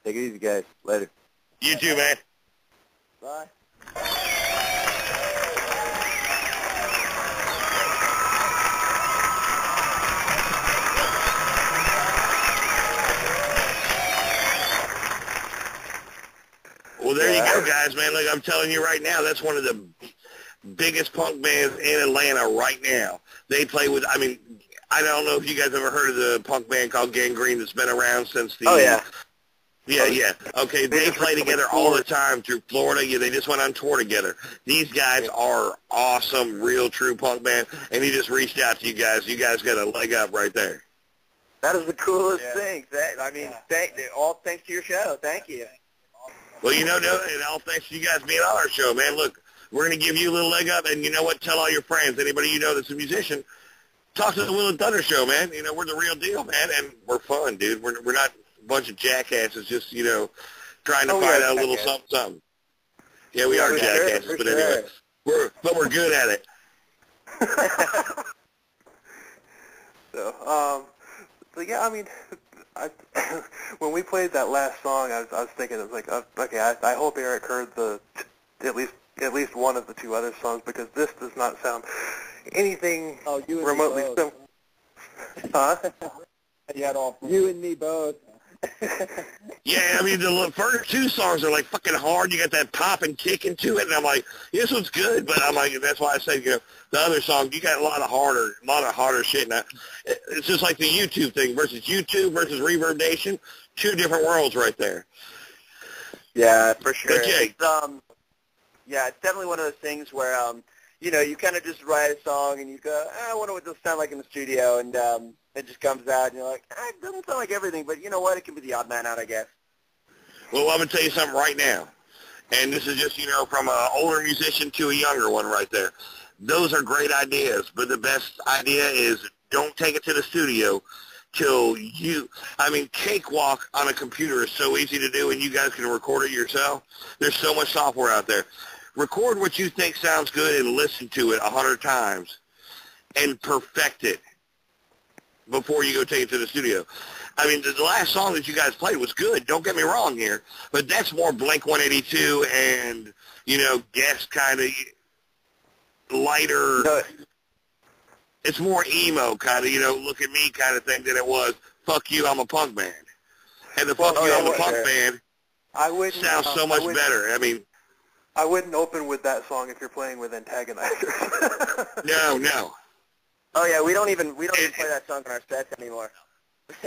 Take it easy, guys. Later. You too, man. Bye. Well, there you go, guys, man. Look, I'm telling you right now, that's one of the biggest punk bands in Atlanta right now. They play with, I mean, I don't know if you guys ever heard of the punk band called Gangrene that's been around since the... Oh, yeah. Yeah. Okay, they play together all the time through Florida. Yeah, they just went on tour together. These guys are awesome, real, true punk band, and he just reached out to you guys. You guys got a leg up right there. That is the coolest thing. All thanks to your show. Thank you. Well, you know, and all thanks to you guys being on our show, man. Look, we're going to give you a little leg up, and you know what? Tell all your friends, anybody you know that's a musician, talk to the Will and Thunder show, man. You know, we're the real deal, man, and we're fun, dude. We're not a bunch of jackasses just, you know, trying to find out a little something. Yeah, we are jackasses, but anyway, we're good at it. So yeah, I mean, when we played that last song, I was thinking, it was like, okay, I hope Eric heard at least one of the two other songs, because this does not sound anything remotely similar. Huh? You and me both. Yeah, I mean, the first two songs are like fucking hard. You got that pop and kick into it, and I'm like, this one's good, but I'm like, that's why I said, you know, the other song, you got a lot of harder shit. Now, it's just like the YouTube thing versus Reverb Nation, two different worlds right there. Yeah, for sure. Okay. It's definitely one of those things where, you know, you kind of just write a song and you go, I wonder what this sound like in the studio, and it just comes out, and you're like, it doesn't sound like everything, but you know what? It can be the odd man out, I guess. Well, I'm going to tell you something right now. And this is just, from an older musician to a younger one right there. Those are great ideas, but the best idea is don't take it to the studio till cakewalk on a computer is so easy to do, and you guys can record it yourself. There's so much software out there. Record what you think sounds good and listen to it 100 times and perfect it before you go take it to the studio. I mean, the last song that you guys played was good. Don't get me wrong here, but that's more Blink-182 and, Guess kind of lighter. No. It's more emo kind of, look at me kind of thing than it was, fuck you, I'm a punk band. And the fuck you, I'm a punk band sounds so much better. I mean, I wouldn't open with that song if you're playing with Antagonizers. No. Oh yeah, we don't even play that song in our sets anymore.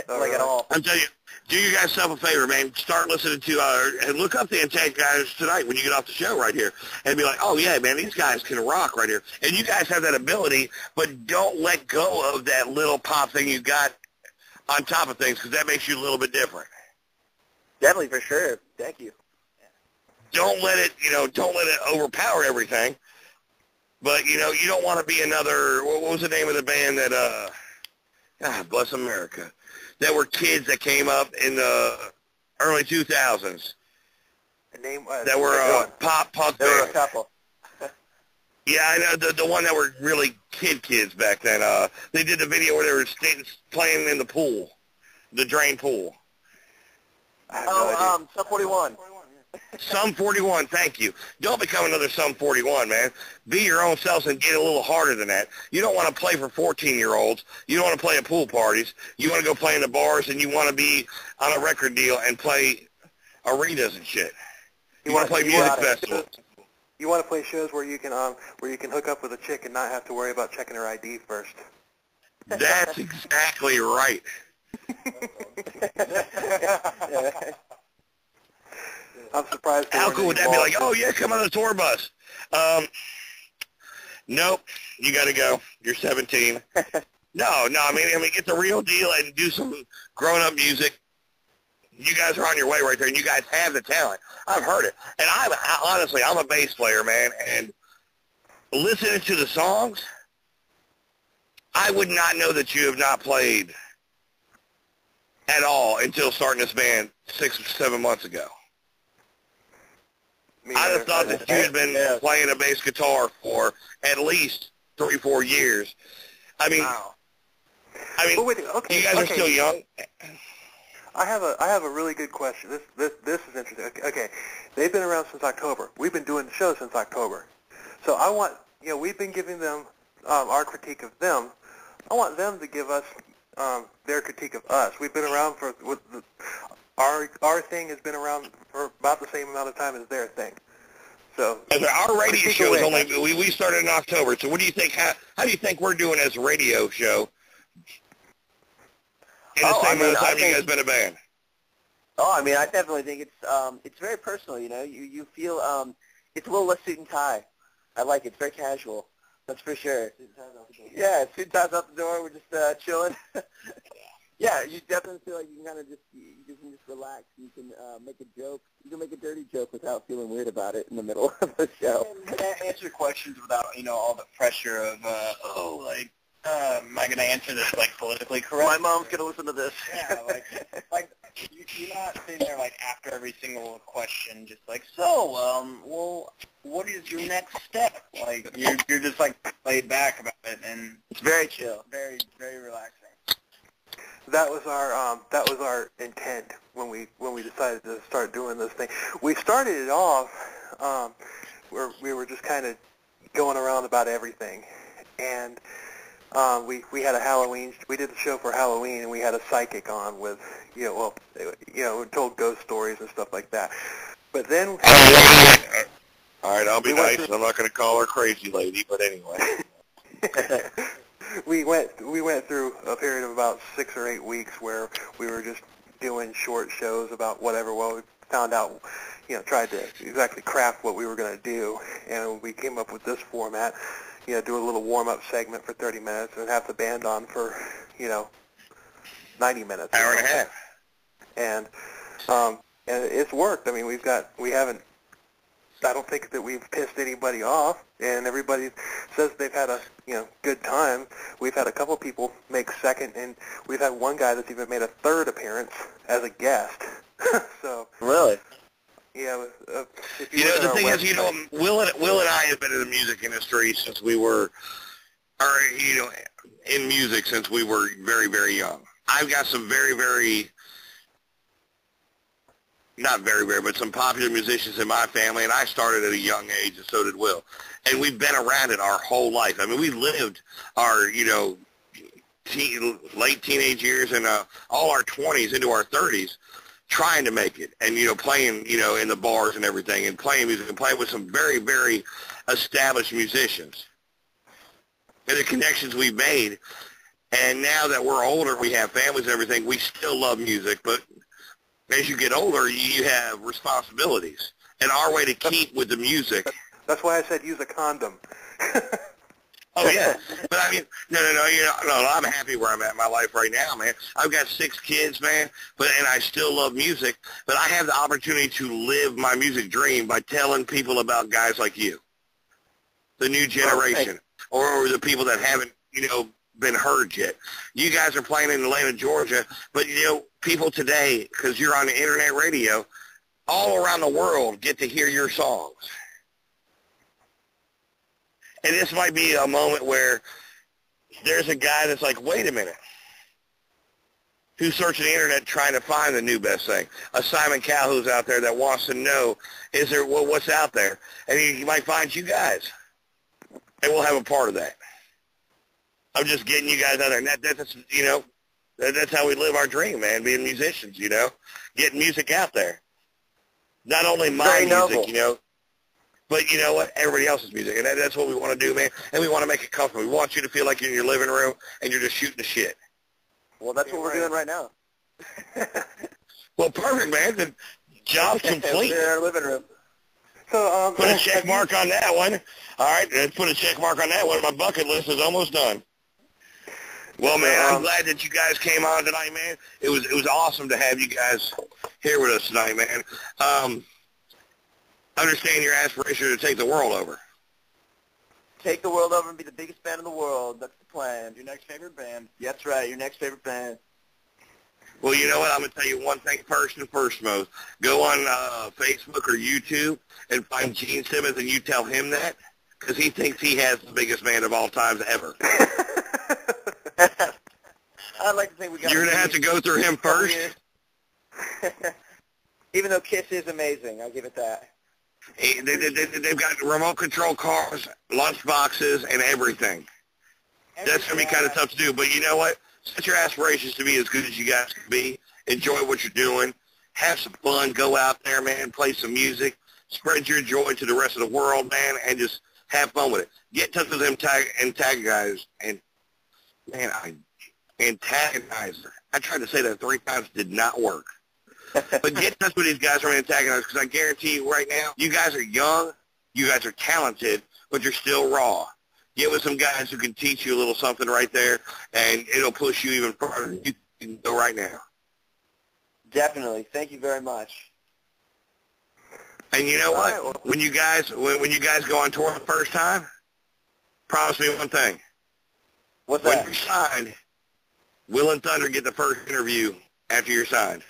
At all. I'm telling you, do you guys yourself a favor, man. Start listening to, and look up the Antagonizers tonight when you get off the show right here, and be like, oh yeah, man, these guys can rock right here. And you guys have that ability, but don't let go of that little pop thing you got on top of things, because that makes you a little bit different. Definitely, for sure. Thank you. Don't let it, don't let it overpower everything. But, you don't want to be another, what was the name of the band that, God bless America, that were kids that came up in the early 2000s. That were pop punk There were a band. couple. Yeah, I know, the one that were really kids back then. They did the video where they were playing in the pool, the drain pool. Sum 41. Sum 41, thank you. Don't become another Sum 41, man. Be your own selves and get a little harder than that. You don't want to play for 14-year-olds. You don't want to play at pool parties. You want to go play in the bars, and you want to be on a record deal and play arenas and shit. You want to play music festivals. You want to play shows where you can hook up with a chick and not have to worry about checking her ID first. That's exactly right. I'm surprised. How cool would that be? Like, oh yeah, come on the tour bus. Nope, you got to go. You're 17. No. I mean, get the real deal and do some grown-up music. You guys are on your way right there, and you guys have the talent. I've heard it, and honestly, I'm a bass player, man, and listening to the songs, I would not know that you have not played at all until starting this band 6 or 7 months ago. I just thought that you had been playing a bass guitar for at least 3 or 4 years. I mean, you guys are still young. I have a really good question. This is interesting. Okay, they've been around since October. We've been doing the show since October. So I want, we've been giving them our critique of them. I want them to give us their critique of us. We've been around our thing has been around for about the same amount of time as their thing. So our radio show is only we started in October. So what do you think? How do you think we're doing as a radio show? In the same amount of time you guys been a band. I definitely think it's very personal. You feel it's a little less suit and tie. I like it. It's very casual. That's for sure. Yeah, suit and ties out the door. We're just chilling. Yeah, you definitely feel like you can kind of just relax. You can make a joke. You can make a dirty joke without feeling weird about it in the middle of the show. And answer questions without all the pressure of am I going to answer this politically correct? My mom's going to listen to this. Yeah, you're not sitting there after every single question, just well, what is your next step? You're just laid back about it, and it's very chill, very very relaxing. That was our intent when we decided to start doing this thing. We started it off where we were just kind of going around about everything, and we had a Halloween. We did the show for Halloween, and we had a psychic on with we told ghost stories and stuff like that. But then, all right, I'll be nice. I'm not going to call her crazy lady, but anyway. We went through a period of about 6 or 8 weeks where we were just doing short shows about whatever. Well, we found out, tried to exactly craft what we were going to do, and we came up with this format. Do a little warm-up segment for 30 minutes and have the band on for, 90 minutes. Hour and a half. And it's worked. I mean, we haven't I don't think that we've pissed anybody off, and everybody says they've had a good time. We've had a couple people make second, and we've had one guy that's even made a third appearance as a guest. So really, yeah. If the thing is, Will and I have been in the music industry since we were, in music since we were very, very young. I've got some very, very, not very, very, but some popular musicians in my family, and I started at a young age, and so did Will. And we've been around it our whole life. I mean, we lived our, late teenage years and all our 20s into our 30s trying to make it, and, playing, in the bars and everything, and playing music, and playing with some very, very established musicians. And the connections we've made. And now that we're older, we have families and everything, we still love music, but as you get older, you have responsibilities. And our way to keep with the music... That's why I said use a condom. Oh, yeah. But, I mean, no, I'm happy where I'm at in my life right now, man. I've got 6 kids, man, and I still love music, but I have the opportunity to live my music dream by telling people about guys like you, the new generation, or the people that haven't, been heard yet. You guys are playing in Atlanta, Georgia, but, people today, because you're on the internet radio, all around the world get to hear your songs. And this might be a moment where there's a guy that's like, wait a minute, who's searching the internet trying to find the new best thing. A Simon Cowell who's out there that wants to know, what's out there? And he might find you guys. And we'll have a part of that. I'm just getting you guys out there. And that's how we live our dream, man, being musicians, getting music out there. Not only my music, but you know what? Everybody else's music. And that's what we want to do, man. And we want to make it comfortable. We want you to feel like you're in your living room and you're just shooting the shit. Well, that's what we're doing right now. Well, perfect, man. The job's complete. We're in our living room. So, put a check mark on that one. All right, let's put a check mark on that one. My bucket list is almost done. Well, man, I'm glad that you guys came on tonight, man. It was awesome to have you guys here with us tonight, man. Understand your aspiration to take the world over. Take the world over and be the biggest band in the world. That's the plan. Your next favorite band. That's right, your next favorite band. Well, you know what? I'm going to tell you one thing first and foremost. Go on Facebook or YouTube and find Gene Simmons, and you tell him that, because he thinks he has the biggest band of all times ever. I'd like to think we got. You're going to have to go through him first. Even though Kiss is amazing, I'll give it that. They've got remote control cars, lunch boxes, and everything. That's going to be kind of tough to do, but you know what? Set your aspirations to be as good as you guys can be. Enjoy what you're doing. Have some fun. Go out there, man. Play some music. Spread your joy to the rest of the world, man, and just have fun with it. Get in touch with them Antagonizers. And, man, Antagonizer. I tried to say that 3 times. Did not work. But get in touch with these guys from Antagonizers, because I guarantee you right now, you guys are young, you guys are talented, but you're still raw. Get with some guys who can teach you a little something right there, and it'll push you even further than you can go right now. Definitely. Thank you very much. And you know what? Right, when you guys go on tour the first time, promise me one thing. What's that? When you're signed, Will and Thunder get the first interview after you're signed.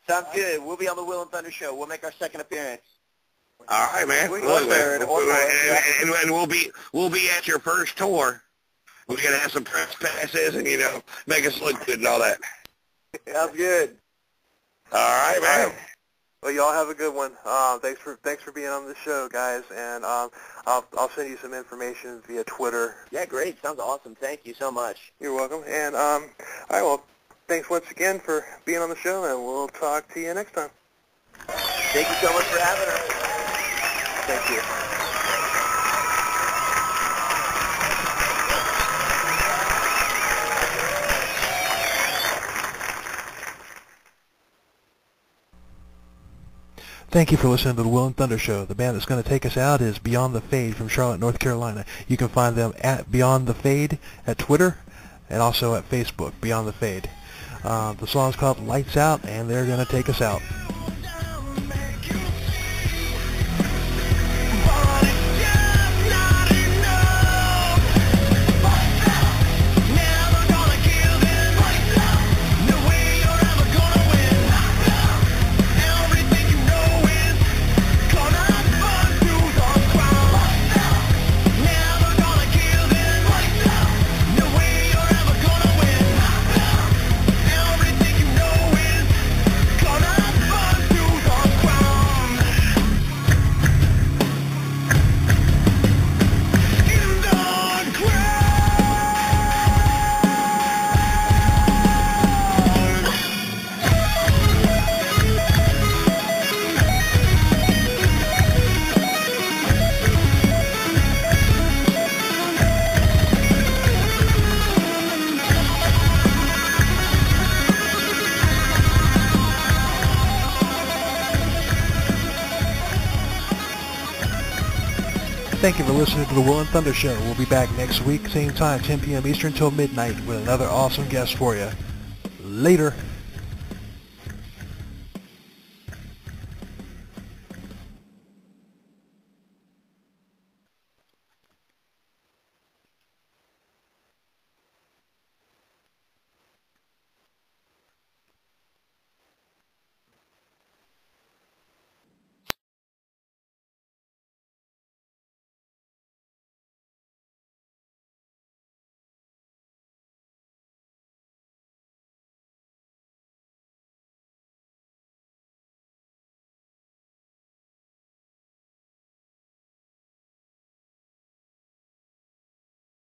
Sounds good. We'll be on the Will and Thunder show. We'll make our second appearance. All right, man. And we'll be at your first tour. We're gonna have some press passes and make us look good and all that. Sounds good. All right, man. All right. Well, y'all have a good one. Thanks for being on the show, guys. And I'll send you some information via Twitter. Yeah, great. Sounds awesome. Thank you so much. You're welcome. And all right, well, thanks once again for being on the show, and we'll talk to you next time. Thank you so much for having us. Thank you. Thank you for listening to the Will and Thunder Show. The band that's going to take us out is Beyond the Fade from Charlotte, North Carolina. You can find them at Beyond the Fade at Twitter and also at Facebook, Beyond the Fade. The song's called Lights Out, and they're going to take us out. Thank you for listening to the Will and Thunder Show. We'll be back next week, same time, 10 p.m. Eastern till midnight, with another awesome guest for you. Later.